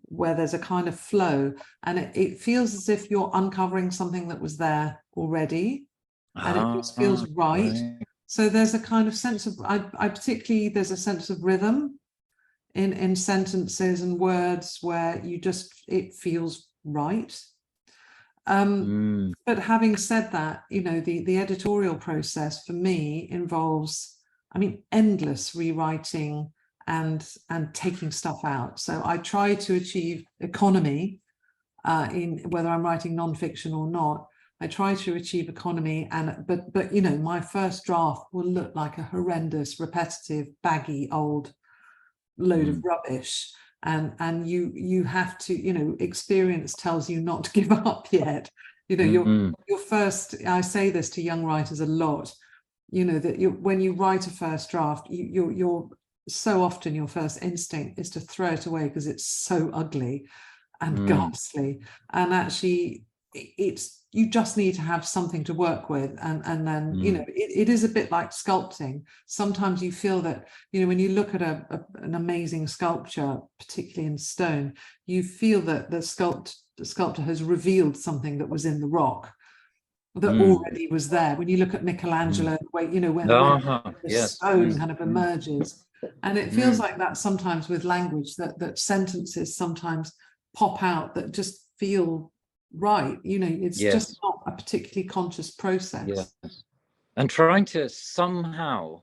where there's a kind of flow, and it feels as if you're uncovering something that was there already, and it just feels right. So there's a kind of sense of, I particularly, there's a sense of rhythm in sentences and words where it feels right. But having said that, the editorial process for me involves, endless rewriting and taking stuff out. So I try to achieve economy in whether I'm writing nonfiction or not. I try to achieve economy, but my first draft will look like a horrendous, repetitive, baggy old load of rubbish. And you have to, experience tells you not to give up yet. Your first, I say this to young writers a lot, that when you write a first draft, you're so often your first instinct is to throw it away because it's so ugly and ghastly. And actually you just need to have something to work with, and then it is a bit like sculpting. Sometimes you feel that when you look at an amazing sculpture, particularly in stone, you feel that the sculptor has revealed something that was in the rock that already was there. When you look at Michelangelo, when the stone kind of emerges, and it feels like that sometimes with language, that sentences sometimes pop out that just feel right. It's just not a particularly conscious process. And trying to somehow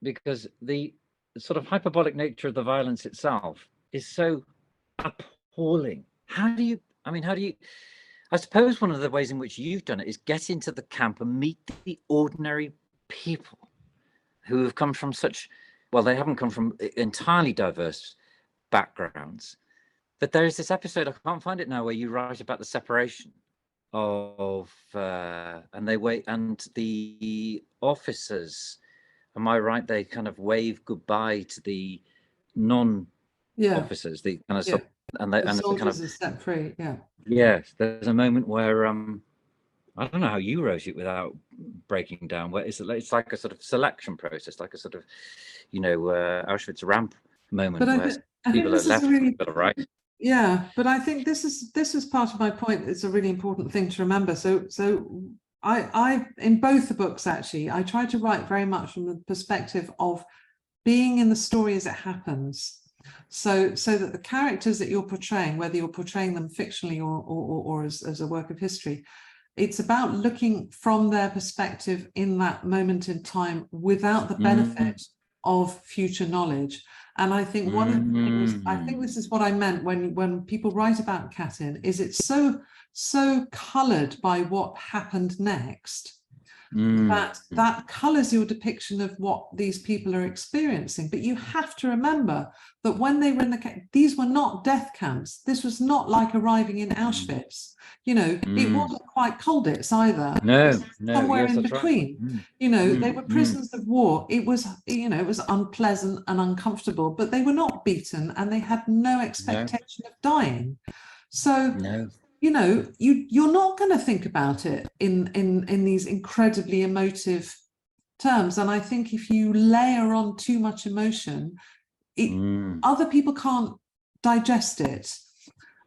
because the sort of hyperbolic nature of the violence itself is so appalling. How do you I suppose one of the ways in which you've done it is get into the camp and meet the ordinary people who have come from they haven't come from entirely diverse backgrounds. But there is this episode, I can't find it now, where you write about the separation of and the officers, am I right, they kind of wave goodbye to the non-officers, the kind of the soldiers are set free. Yes, there's a moment where I don't know how you wrote it without breaking down, where it's like a sort of selection process, like a sort of Auschwitz ramp moment, where people are left but right. Yeah, but I think this is part of my point. It's a really important thing to remember. So I in both the books, actually, I try to write very much from the perspective of being in the story as it happens. So that the characters that you're portraying, whether you're portraying them fictionally or as a work of history, it's about looking from their perspective in that moment in time without the benefit of future knowledge. And I think one of the things, I think this is what I meant when people write about Katyn, is it's so coloured by what happened next, that colours your depiction of what these people are experiencing. But you have to remember that when they were in these were not death camps. This was not like arriving in Auschwitz. It wasn't quite Colditz either. No, somewhere in between. Right. They were prisoners of war. It was, it was unpleasant and uncomfortable, but they were not beaten and they had no expectation of dying. So you're not going to think about it in these incredibly emotive terms. And I think if you layer on too much emotion, other people can't digest it.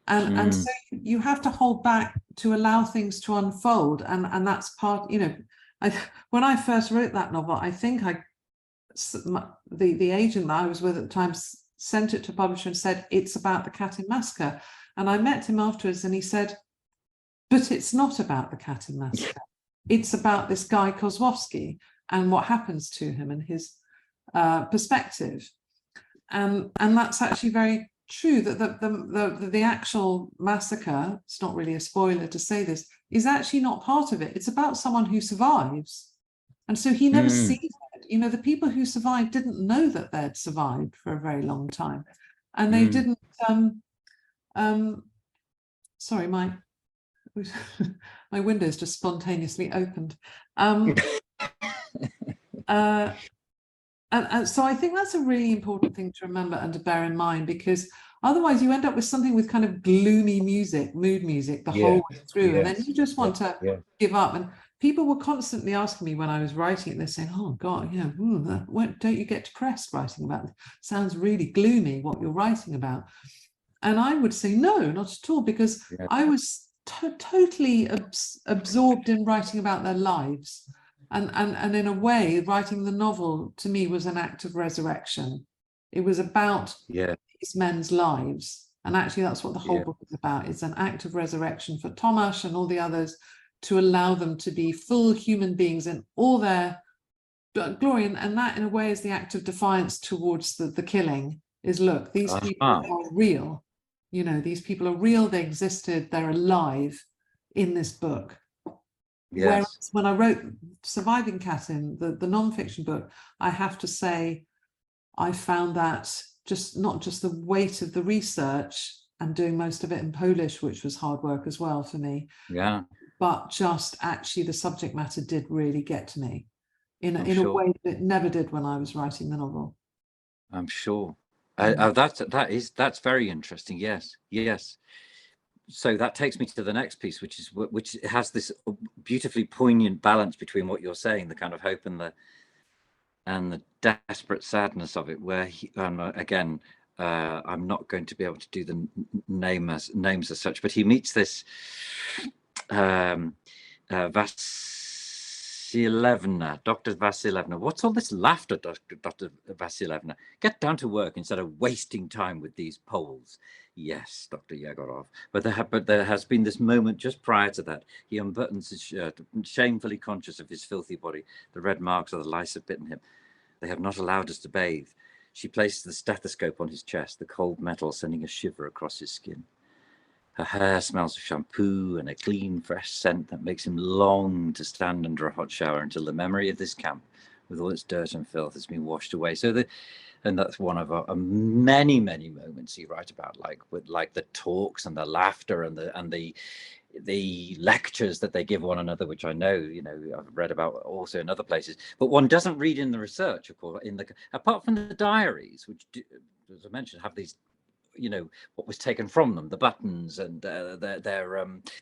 And so you have to hold back to allow things to unfold. And that's part, when I first wrote that novel, I think the agent that I was with at the time sent it to a publisher and said, it's about the Katyn massacre. And I met him afterwards and he said, but it's not about the Katyn massacre. It's about this guy Kozłowski and what happens to him and his perspective. And that's actually very true, that the actual massacre, it's not really a spoiler to say this, is actually not part of it. It's about someone who survives. And so he never sees it. The people who survived didn't know that they'd survived for a very long time. And they didn't, sorry, my window's just spontaneously opened. And so I think that's a really important thing to remember and to bear in mind, because otherwise you end up with something with kind of gloomy mood music the whole way through, and then you just want to give up. And people were constantly asking me when I was writing it, they're saying, oh God, don't you get depressed writing about it? Sounds really gloomy what you're writing about. And I would say, no, not at all, because I was totally absorbed in writing about their lives. And in a way, writing the novel to me was an act of resurrection. It was about these men's lives. And actually, that's what the whole book is about. It's an act of resurrection for Tomasz and all the others, to allow them to be full human beings in all their glory. And that, in a way, is the act of defiance towards the killing, is, look, these people are real. These people are real. They existed. They're alive in this book. Yes. Whereas when I wrote Surviving Katyn, the non-fiction book, I have to say, I found that not just the weight of the research and doing most of it in Polish, which was hard work as well for me. Yeah. But just actually the subject matter did really get to me in a way that it never did when I was writing the novel. I'm sure. That's very interesting. Yes. So that takes me to the next piece, which has this beautifully poignant balance between what you're saying, the kind of hope and the desperate sadness of it. Where again, I'm not going to be able to do the names as such, but he meets this Vasilevna, Dr. Vasilevna. What's all this laughter, Dr. Vasilevna? Get down to work instead of wasting time with these Poles. Yes, Dr. Yegorov. But there has been this moment just prior to that. He unbuttons his shirt, shamefully conscious of his filthy body. The red marks of the lice have bitten him. They have not allowed us to bathe. She places the stethoscope on his chest, the cold metal sending a shiver across his skin. Her hair smells of shampoo and a clean, fresh scent that makes him long to stand under a hot shower until the memory of this camp, with all its dirt and filth, has been washed away. And that's one of many, many moments you write about, like the talks and the laughter and the lectures that they give one another, which I know, I've read about also in other places, but one doesn't read in the research, of course, apart from the diaries, which, as I mentioned, have these, what was taken from them, the buttons and their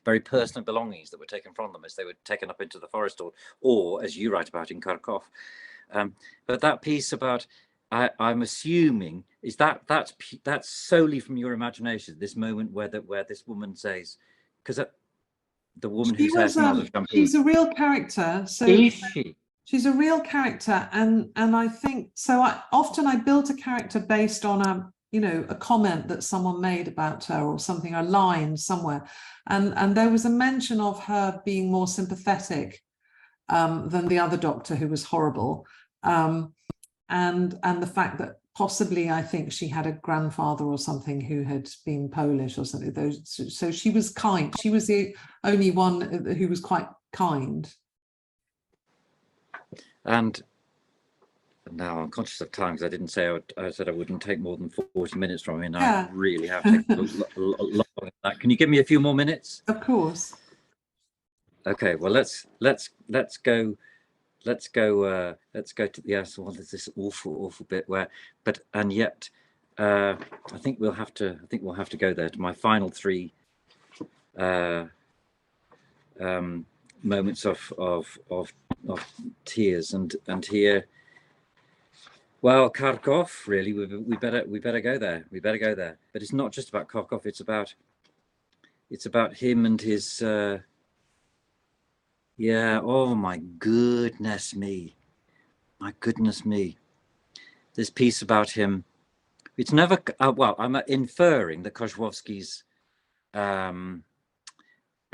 very personal belongings that were taken from them as they were taken up into the forest, or as you write about in Kharkov. But that piece about, I'm assuming, is that's solely from your imagination, this moment where this woman says, because the woman whose hair smells of shampoo. She's a real character. So is she? She's a real character, and I think so. I built a character based on a comment that someone made about her, or something, a line somewhere, and there was a mention of her being more sympathetic than the other doctor, who was horrible, and the fact that possibly, I think she had a grandfather or something who had been Polish or something. So she was kind. She was the only one who was quite kind. And now I'm conscious of time, because I didn't say I said I wouldn't take more than 40 minutes from him. Yeah. I really have taken a lot longer than that. Can you give me a few more minutes? Of course. Okay. Well, let's go. Let's go to there's this awful bit where, and yet, I think we'll have to go there to my final three moments of tears, and here, well, Kharkov, really, we better go there. But it's not just about Kharkov. It's about him and his. Yeah, oh my goodness me. This piece about him, it's never, well, I'm inferring that Kozłowski's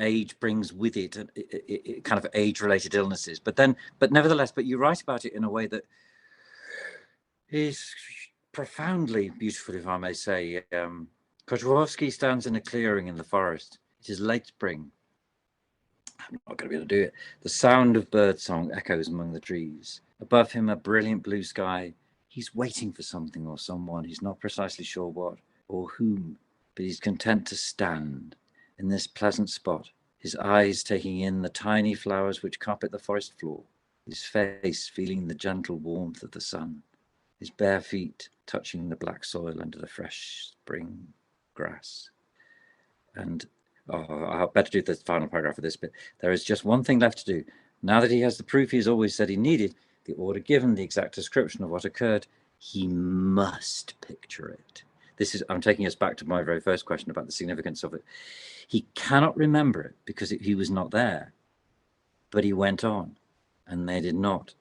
age brings with it kind of age-related illnesses, but nevertheless, you write about it in a way that is profoundly beautiful, if I may say. Kozłowski stands in a clearing in the forest. It is late spring. I'm not going to be able to do it. The sound of birdsong echoes among the trees. Above him, a brilliant blue sky. He's waiting for something or someone. He's not precisely sure what or whom, but he's content to stand in this pleasant spot, his eyes taking in the tiny flowers which carpet the forest floor, his face feeling the gentle warmth of the sun, his bare feet touching the black soil under the fresh spring grass. And I'll better do the final paragraph of this bit. There is just one thing left to do. Now that he has the proof he's always said he needed, the order given, the exact description of what occurred, he must picture it. I'm taking us back to my very first question about the significance of it. He cannot remember it because he was not there, but he went on, and they did not.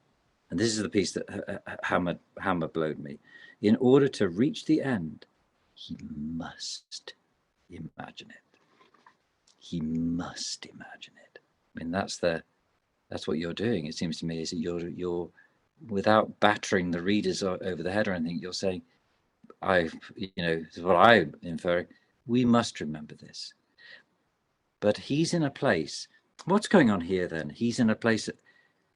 And this is the piece that hammer blowed me. In order to reach the end, he must imagine it. He must imagine it. I mean, that's what you're doing. It seems to me is that you're without battering the readers over the head or anything. You're saying, this is what I'm inferring. We must remember this. But he's in a place. What's going on here then? He's in a place that,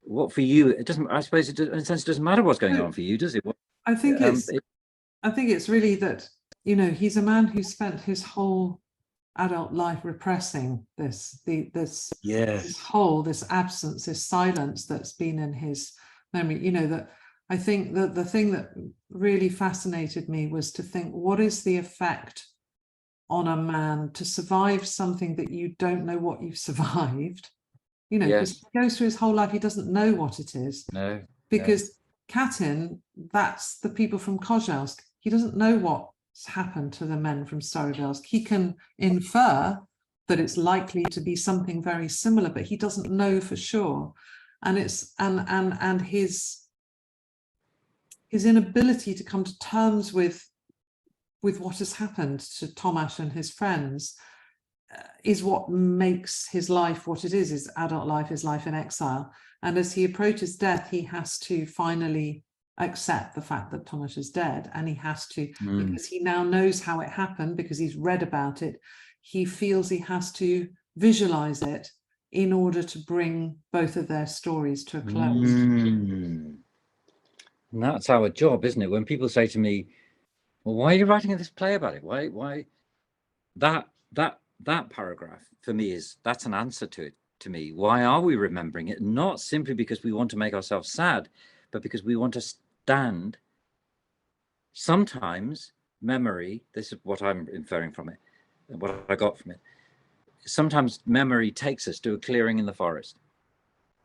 what for you? It doesn't. I suppose in a sense, it doesn't matter what's going on for you, does it? I think it's really that he's a man who spent his whole adult life repressing this absence, this silence that's been in his memory. That I think that the thing that really fascinated me was to think, what is the effect on a man to survive something that you don't know what you've survived? Because he goes through his whole life, he doesn't know what it is. No. Because Katyn, that's the people from Kozelsk. He doesn't know what's happened to the men from Starovelsk. He can infer that it's likely to be something very similar, but he doesn't know for sure. and it's and his inability to come to terms with what has happened to Tomasz and his friends is what makes his life what it is, his adult life, his life in exile. And as he approaches death, he has to finally accept the fact that Tomasz is dead, and he has to, because he now knows how it happened, because he's read about it, he feels he has to visualize it in order to bring both of their stories to a close. And that's our job, isn't it? When people say to me, well, why are you writing this play about it? Why that paragraph for me that's an answer to it, to me. Why are we remembering it? Not simply because we want to make ourselves sad, but because we want to stand. Sometimes memory, this is what I'm inferring from it, and what I got from it. Sometimes memory takes us to a clearing in the forest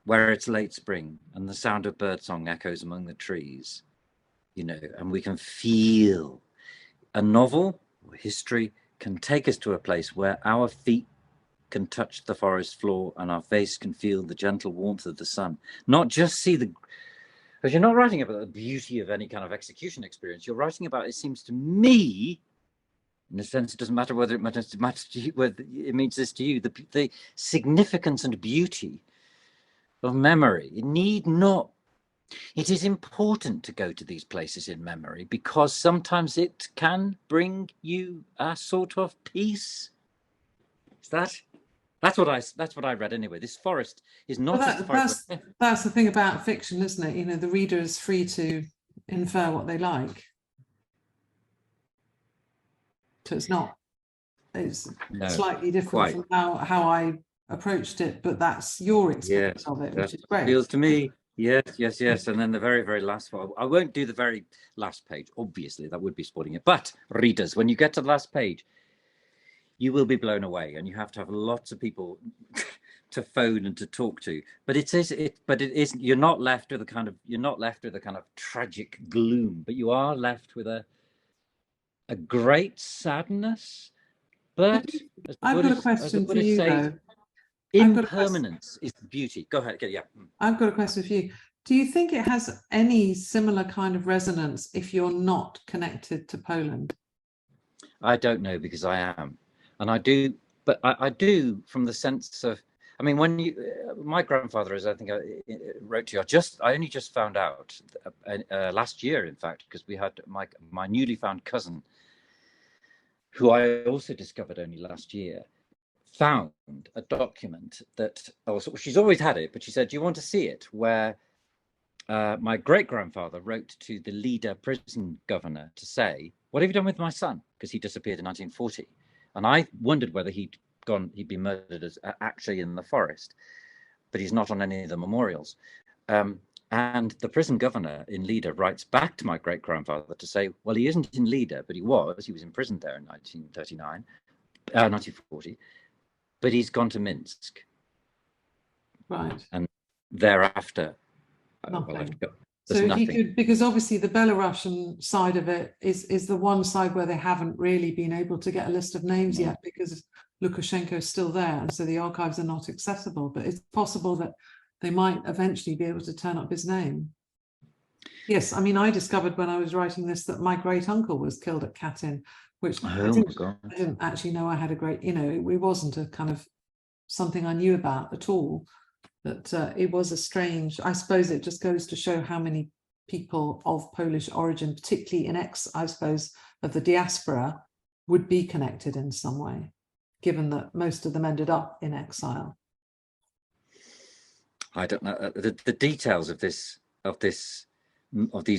where it's late spring and the sound of birdsong echoes among the trees, you know, and we can feel. A novel or history can take us to a place where our feet can touch the forest floor and our face can feel the gentle warmth of the sun. Not just see the, because you're not writing about the beauty of any kind of execution experience. You're writing about, it seems to me, in a sense, it doesn't matter whether it matters to you, whether it means this to you, the significance and beauty of memory. It is important to go to these places in memory, because sometimes it can bring you a sort of peace. That's what I read anyway. This forest is not just the forest. That's the thing about fiction, isn't it? You know, the reader is free to infer what they like. So it's slightly different from how I approached it, but that's your experience of it, which is great. Feels to me. Yes. And then the very, very last one. I won't do the very last page. Obviously, that would be spoiling it. But readers, when you get to the last page, you will be blown away, and you have to have lots of people to phone and to talk to. But it is. You're not left with a kind of tragic gloom, but you are left with a great sadness. But I've got a question for you, though. Impermanence is the beauty. Go ahead. Yeah. I've got a question for you. Do you think it has any similar kind of resonance if you're not connected to Poland? I don't know, because I am, and I do. But I do from the sense of, I mean, when my grandfather, as I think I wrote to you, I only just found out last year, in fact, because we had my newly found cousin, who I also discovered only last year, found a document that, she's always had it, but she said, do you want to see it? Where my great-grandfather wrote to the Leader prison governor to say, what have you done with my son? Because he disappeared in 1940. And I wondered whether he'd been murdered actually in the forest, but he's not on any of the memorials. And the prison governor in Leader writes back to my great-grandfather to say, well, he isn't in Leader, but he was imprisoned there in 1940, but he's gone to Minsk. Right. And thereafter, nothing. So he could, because obviously the Belarusian side of it is the one side where they haven't really been able to get a list of names yet, because Lukashenko is still there, and so the archives are not accessible. But it's possible that they might eventually be able to turn up his name. Yes, I mean, I discovered when I was writing this that my great uncle was killed at Katyn, which I didn't actually know I had a great, you know, it wasn't a kind of something I knew about at all. But it was a strange, I suppose it just goes to show how many people of Polish origin, particularly in I suppose, of the diaspora, would be connected in some way, given that most of them ended up in exile. I don't know the details of these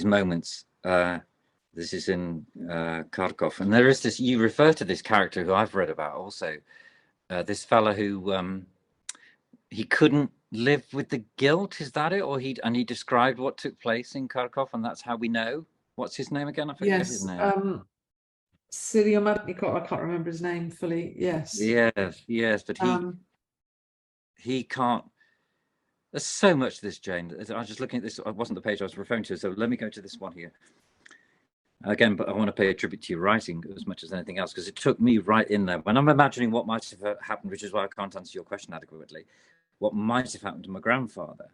moments. This is in Kharkov, and there is this. You refer to this character who I've read about also. This fella who he couldn't live with the guilt. Is that it? Or he described what took place in Kharkov, and that's how we know. What's his name again? I forget his name. Siriomatnikov, I can't remember his name fully. Yes, but he can't. There's so much to this, Jane. I was just looking at this. It wasn't the page I was referring to, so let me go to this one here. Again, but I want to pay a tribute to your writing as much as anything else, because it took me right in there. When I'm imagining what might have happened, which is why I can't answer your question adequately, what might have happened to my grandfather,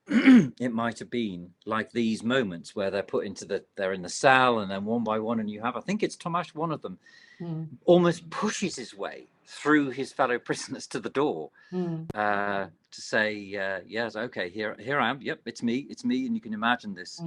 it might have been like these moments where they're put into they're in the cell, and then one by one, and you have, I think it's Tomasz, one of them, almost pushes his way through his fellow prisoners to the door to say, yes, okay, here I am. Yep, it's me. And you can imagine this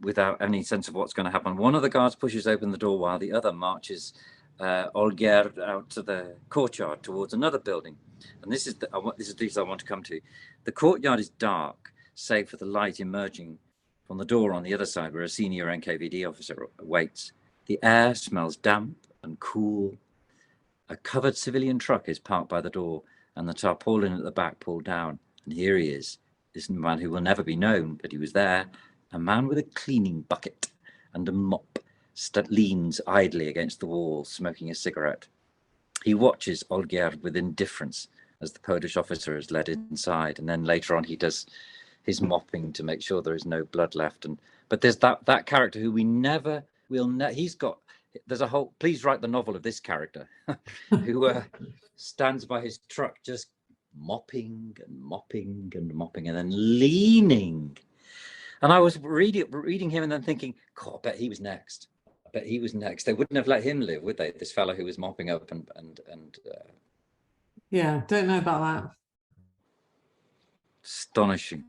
without any sense of what's going to happen. One of the guards pushes open the door while the other marches Olgierd out to the courtyard towards another building. And this is these I want to come to. The courtyard is dark, save for the light emerging from the door on the other side where a senior NKVD officer waits. The air smells damp and cool. A covered civilian truck is parked by the door and the tarpaulin at the back pulled down. And here he is, this man who will never be known, but he was there, a man with a cleaning bucket and a mop, leans idly against the wall, smoking a cigarette. He watches Olgierd with indifference as the Polish officer is led inside, and then later on he does his mopping to make sure there is no blood left. But there's that character who there's a whole, please write the novel of this character who stands by his truck just mopping and then leaning. And I was reading him and then thinking, God, I bet he was next. They wouldn't have let him live, would they? This fellow who was mopping up and yeah, don't know about that. Astonishing.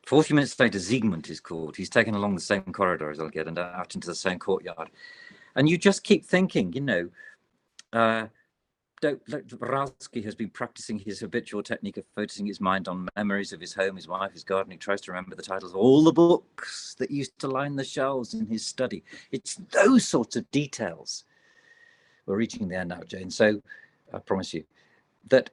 40 minutes later, Siegmund is called. He's taken along the same corridor as Olgierd and out into the same courtyard. And you just keep thinking, Ralski has been practicing his habitual technique of focusing his mind on memories of his home, his wife, his garden. He tries to remember the titles of all the books that used to line the shelves in his study. It's those sorts of details. We're reaching the end now, Jane. So I promise you that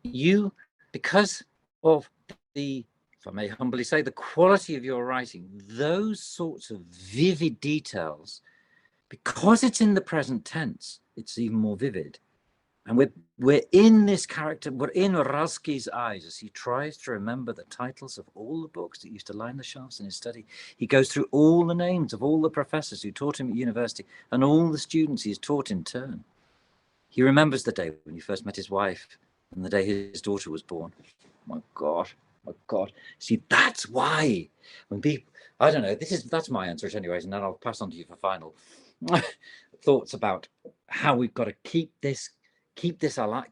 you, because of the, if I may humbly say, the quality of your writing, those sorts of vivid details, because it's in the present tense, it's even more vivid. And we're in this character, we're in Ralski's eyes as he tries to remember the titles of all the books that used to line the shelves in his study. He goes through all the names of all the professors who taught him at university and all the students he's taught in turn. He remembers the day when he first met his wife and the day his daughter was born. My God. See, that's why when people, I don't know, that's my answer anyways, and then I'll pass on to you for final thoughts about how we've got to keep this alive,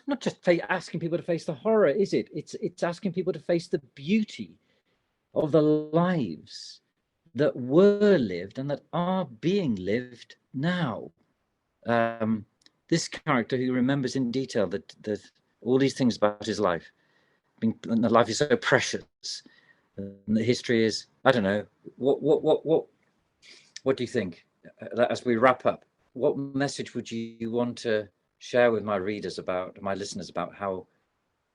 not just asking people to face the horror, is it? It's asking people to face the beauty of the lives that were lived and that are being lived now. This character who remembers in detail that all these things about his life, and the life is so precious, and the history is, I don't know, what do you think? As we wrap up, what message would you want to share with my readers, about my listeners, about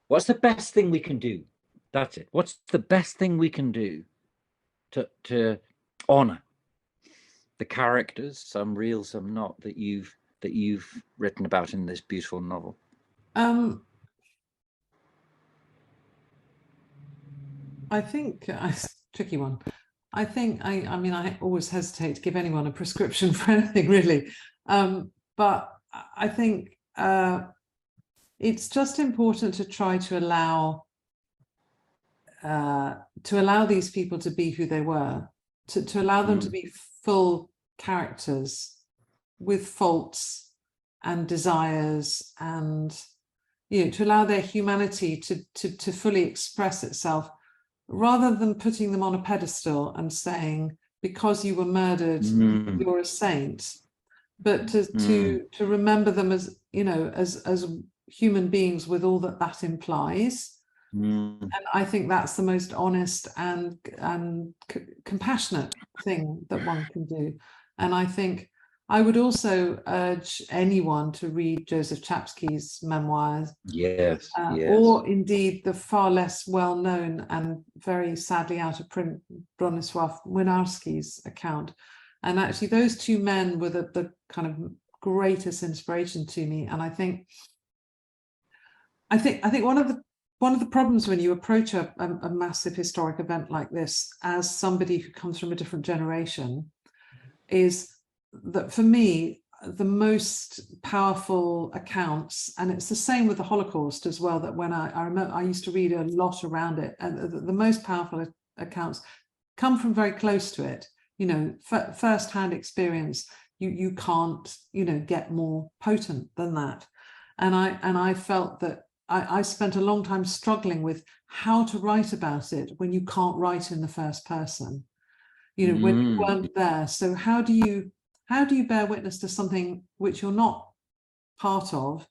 what's the best thing we can do? That's it. What's the best thing we can do to honor the characters, some real, some not, that you've written about in this beautiful novel? I think it's a tricky one. I think I always hesitate to give anyone a prescription for anything, really. But I think it's just important to try to allow these people to be who they were, to allow them to be full characters with faults and desires, and to allow their humanity to fully express itself, rather than putting them on a pedestal and saying, because you were murdered, you're a saint. But to remember them as, as human beings with all that implies. And I think that's the most honest and compassionate thing that one can do. And I think I would also urge anyone to read Joseph Chapsky's memoirs. Yes. Or indeed the far less well-known and very sadly out of print Bronisław Młynarski's account. And actually those two men were the kind of greatest inspiration to me. And I think one of the problems when you approach a massive historic event like this as somebody who comes from a different generation is that, for me, the most powerful accounts, and it's the same with the Holocaust as well, that when I remember I used to read a lot around it, and the most powerful accounts come from very close to it, you know, first-hand experience. You can't, you know, get more potent than that. And I felt that I spent a long time struggling with how to write about it when you can't write in the first person, you know, when you weren't there. So how do you bear witness to something which you're not part of,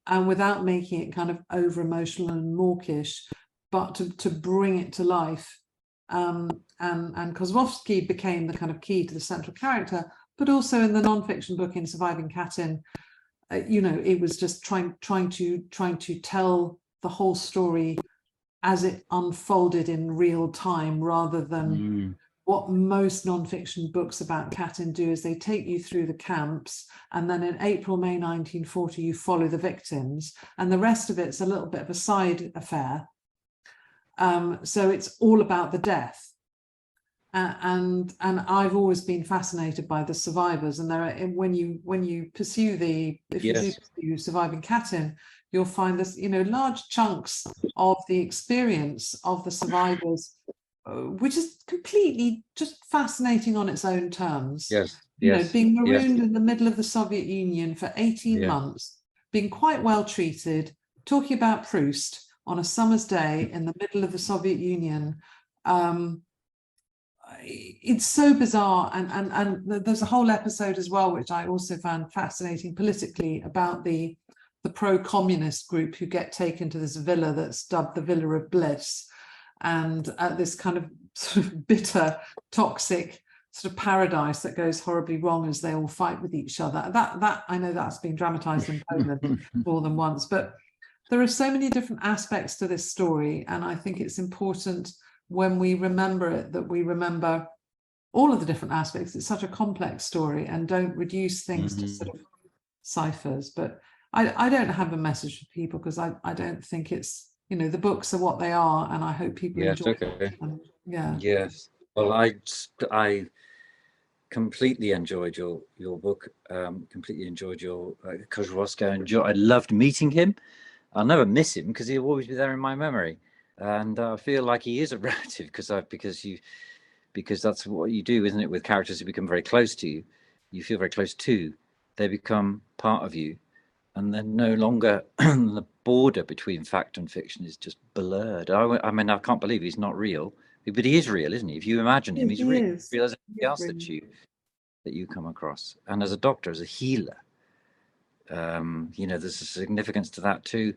and without making it kind of over emotional and mawkish, but to bring it to life? And Kozłowski became the kind of key to the central character, but also in the non-fiction book, in Surviving Katyn, you know, it was just trying to tell the whole story as it unfolded in real time, rather than what most non-fiction books about Katyn do, is they take you through the camps, and then in April, May 1940, you follow the victims, and the rest of it's a little bit of a side affair. So it's all about the death. And I've always been fascinated by the survivors, and there are, when you pursue if you do pursue Surviving Katyn, you'll find this, you know, large chunks of the experience of the survivors, which is completely just fascinating on its own terms. You know, being marooned in the middle of the Soviet Union for 18 months, being quite well treated, talking about Proust on a summer's day in the middle of the Soviet Union. It's so bizarre, and there's a whole episode as well, which I also found fascinating politically, about the pro-communist group who get taken to this villa that's dubbed the Villa of Bliss, and this kind of sort of bitter, toxic sort of paradise that goes horribly wrong as they all fight with each other. That I know that's been dramatized in Poland more than once, but there are so many different aspects to this story, and I think it's important, when we remember it, that we remember all of the different aspects. It's such a complex story, and don't reduce things to sort of ciphers. But I don't have a message for people, because I don't think it's, you know, the books are what they are, and I hope people enjoy them. Yes. Well, I completely enjoyed your book. Completely enjoyed your Kozłowski. I loved meeting him. I'll never miss him, because he'll always be there in my memory. And I feel like he is a relative, because that's what you do, isn't it? With characters who become very close to you, you feel very close to, they become part of you, and then no longer the border between fact and fiction is just blurred. I mean, I can't believe he's not real, but he is real, isn't he? If you imagine him, he's real. Real as anything else that you come across. And as a doctor, as a healer, you know, there's a significance to that too.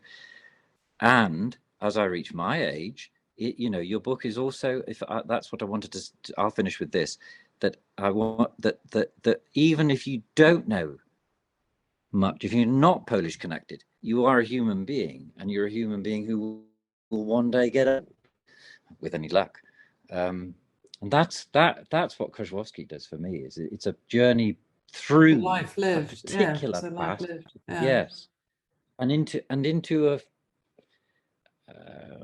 And as I reach my age, you know, your book is also, that's what I wanted to, I'll finish with this, that I want that even if you don't know much, if you're not Polish connected, you are a human being, and you're a human being who will one day get up, with any luck. And that's what Kozłowski does for me. Is it's a journey through life lived, particular past, yes, and into a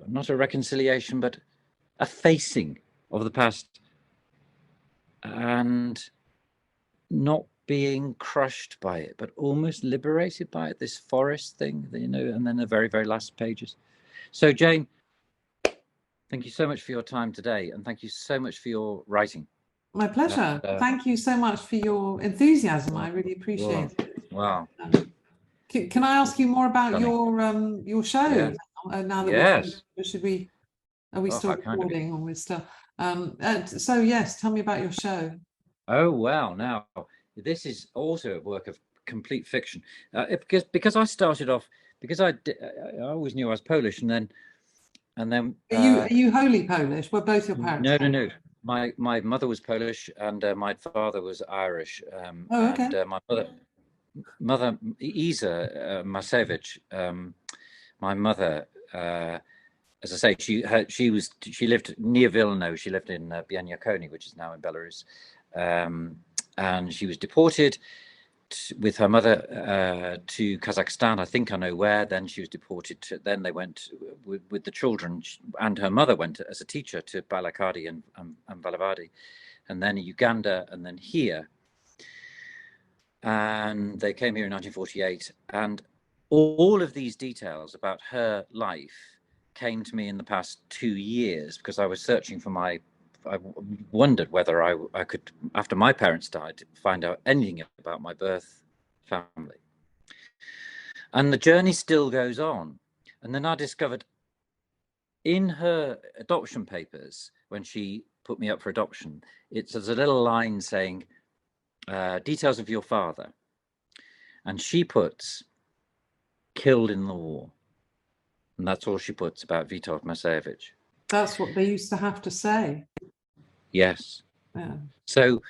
not a reconciliation, but a facing of the past, and not being crushed by it, but almost liberated by it. This forest thing, you know, and then the very, very last pages. So, Jane, thank you so much for your time today, and thank you so much for your writing. My pleasure. Thank you so much for your enthusiasm. I really appreciate it. Wow. Can I ask you more about your show? Now that are we still recording, or we're still? So yes, tell me about your show. Oh well, now this is also a work of complete fiction, because I started off, because I always knew I was Polish, and then. Are you wholly Polish? Were both your parents? No. My mother was Polish, and my father was Irish. Oh, okay. And my mother Isa Masewicz, my mother, as I say, she lived near Vilna. She lived in Bianyakoni, which is now in Belarus, and she was deported with her mother to Kazakhstan. I think I know where. Then she was deported. Then they went with the children, and her mother went as a teacher to Balakadi and Valavadi, and then Uganda, and then here. and they came here in 1948. And all of these details about her life came to me in the past 2 years because I was searching for I wondered whether I could, after my parents died, find out anything about my birth family. And the journey still goes on. And then I discovered in her adoption papers, when she put me up for adoption, there's a little line saying, details of your father. And she puts, killed in the war. And that's all she puts about Witold Macierewicz. That's what they used to have to say. Yes. Yeah. So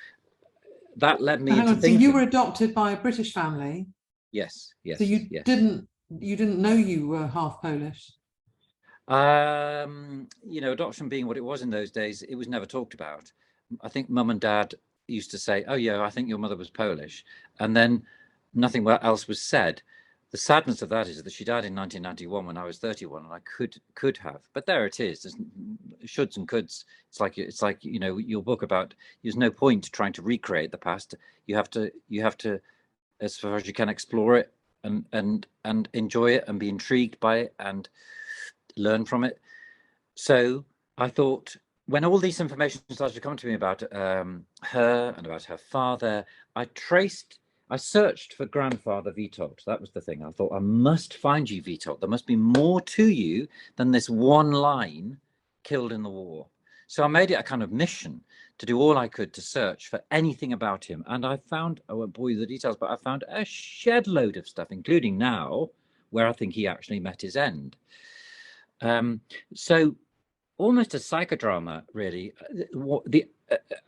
that led me Hang into on, thinking. so you were adopted by a British family? Yes, yes. So you yes. didn't know you were half Polish? Adoption being what it was in those days, it was never talked about. I think mum and dad used to say, oh yeah, I think your mother was Polish. And then nothing else was said. The sadness of that is that she died in 1991 when I was 31, and I could have. But there it is. There's shoulds and coulds. It's like your book about. There's no point trying to recreate the past. You have to, as far as you can, explore it and enjoy it and be intrigued by it and learn from it. So I thought, when all this information started to come to me about her and about her father, I searched for grandfather Witold. That was the thing. I thought, I must find you, Witold. There must be more to you than this one line, killed in the war. So I made it a kind of mission to do all I could to search for anything about him. And I found, I won't bore you with the details, but I found a shed load of stuff, including now, where I think he actually met his end. So almost a psychodrama, really.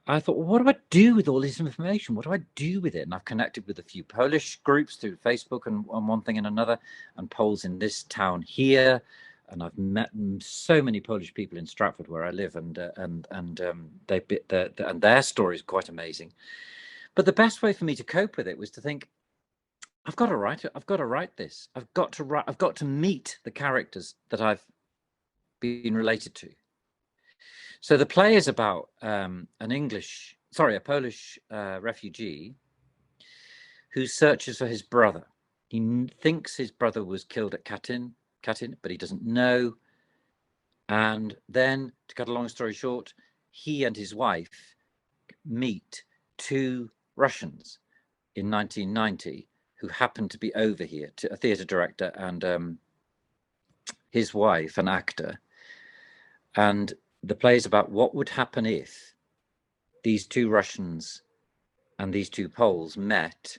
I thought, well, what do I do with all this information? What do I do with it? And I've connected with a few Polish groups through Facebook and one thing and another, and Poles in this town here. And I've met so many Polish people in Stratford where I live, and their story is quite amazing. But the best way for me to cope with it was to think, I've got to write it. I've got to write this. I've got to meet the characters that I've been related to. So the play is about a Polish refugee who searches for his brother. He thinks his brother was killed at Katyn, but he doesn't know. And then, to cut a long story short, he and his wife meet two Russians in 1990 who happened to be over here, a theatre director and his wife, an actor. And the play is about what would happen if these two Russians and these two Poles met,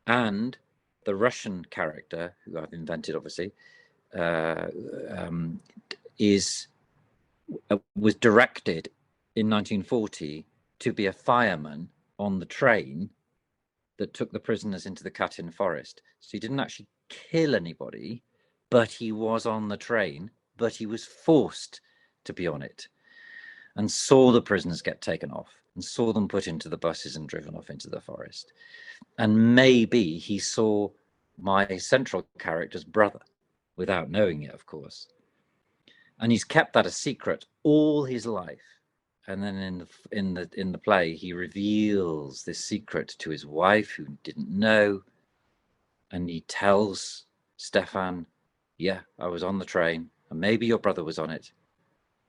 and the Russian character, who I've invented, obviously, was directed in 1940 to be a fireman on the train that took the prisoners into the Katyn forest. So he didn't actually kill anybody, but he was on the train, but he was forced to be on it, and saw the prisoners get taken off and saw them put into the buses and driven off into the forest. And maybe he saw my central character's brother without knowing it, of course. And he's kept that a secret all his life. And then in the play, he reveals this secret to his wife, who didn't know. And he tells Stefan, yeah, I was on the train, and maybe your brother was on it.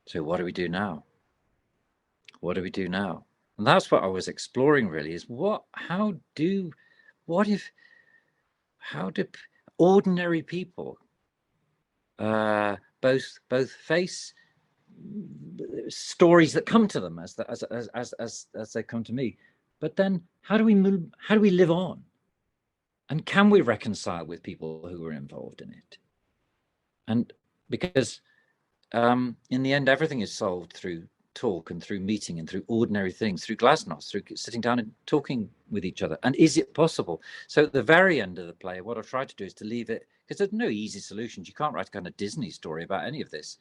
So what do we do now? What do we do now? And that's what I was exploring, really, is how do ordinary people both face stories that come to them as they come to me, but then how do we live on, and can we reconcile with people who are involved in it? And because in the end, everything is solved through talk and through meeting and through ordinary things, through glasnost, through sitting down and talking with each other. And is it possible? So at the very end of the play, what I've tried to do is to leave it, because there's no easy solutions. You can't write a kind of Disney story about any of this.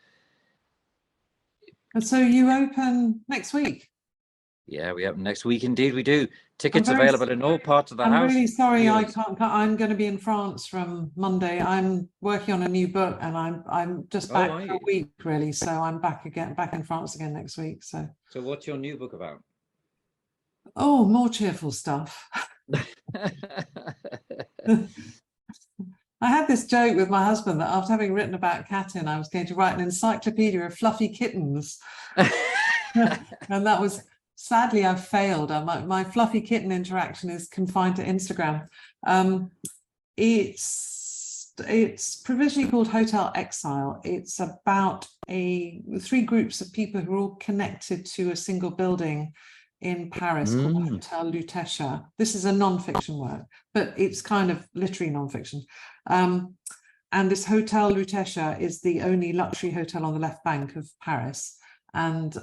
And so you open next week? Yeah, we open next week. Indeed, we do. Tickets available in all parts of the house. I'm really sorry, I can't. I'm going to be in France from Monday. I'm working on a new book, and I'm just back for a week, really. So I'm back in France again next week. So what's your new book about? Oh, more cheerful stuff. I had this joke with my husband that after having written about Katyn, I was going to write an encyclopedia of fluffy kittens. And that was, sadly, I've failed. My fluffy kitten interaction is confined to Instagram. It's provisionally called Hotel Exile. It's about three groups of people who are all connected to a single building in Paris called Hotel Lutetia. This is a non-fiction work, but it's kind of literary non-fiction. And this Hotel Lutetia is the only luxury hotel on the left bank of Paris. And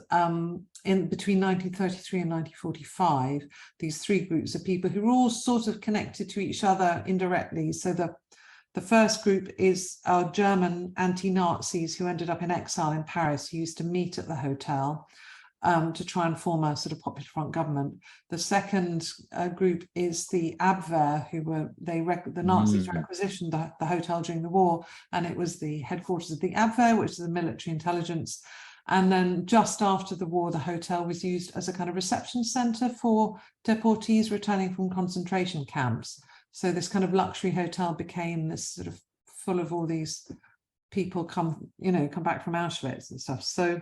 in between 1933 and 1945, these three groups of people who are all sort of connected to each other indirectly. So the first group is our German anti-Nazis who ended up in exile in Paris, who used to meet at the hotel to try and form a sort of Popular Front government. The second group is the Abwehr, who were, the Nazis requisitioned the hotel during the war, and it was the headquarters of the Abwehr, which is the military intelligence. And then just after the war, the hotel was used as a kind of reception center for deportees returning from concentration camps. So this kind of luxury hotel became this sort of full of all these people come back from Auschwitz and stuff. So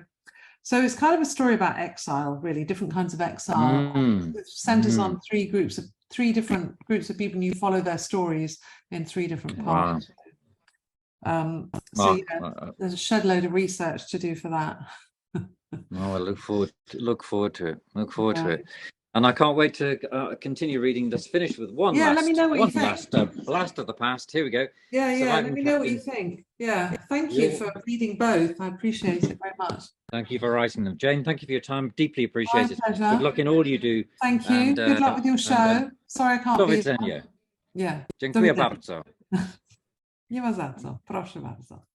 it's kind of a story about exile, really, different kinds of exile. It centers on three different groups of people, and you follow their stories in three different parts. Wow. So yeah, there's a shed load of research to do for that. I look forward to it. Look forward to it. And I can't wait to continue reading. Let's finish with one last, let me know what you think. Blast of the past. Here we go. Let me know what you think. Thank you for reading both. I appreciate it very much. Thank you for writing them. Jane, thank you for your time. Deeply appreciate it. My pleasure. Good luck in all you do. Thank you. And, good luck with your show. Sorry I can't be there. Yeah. Dziękuję bardzo. Nie ma za co. Proszę bardzo.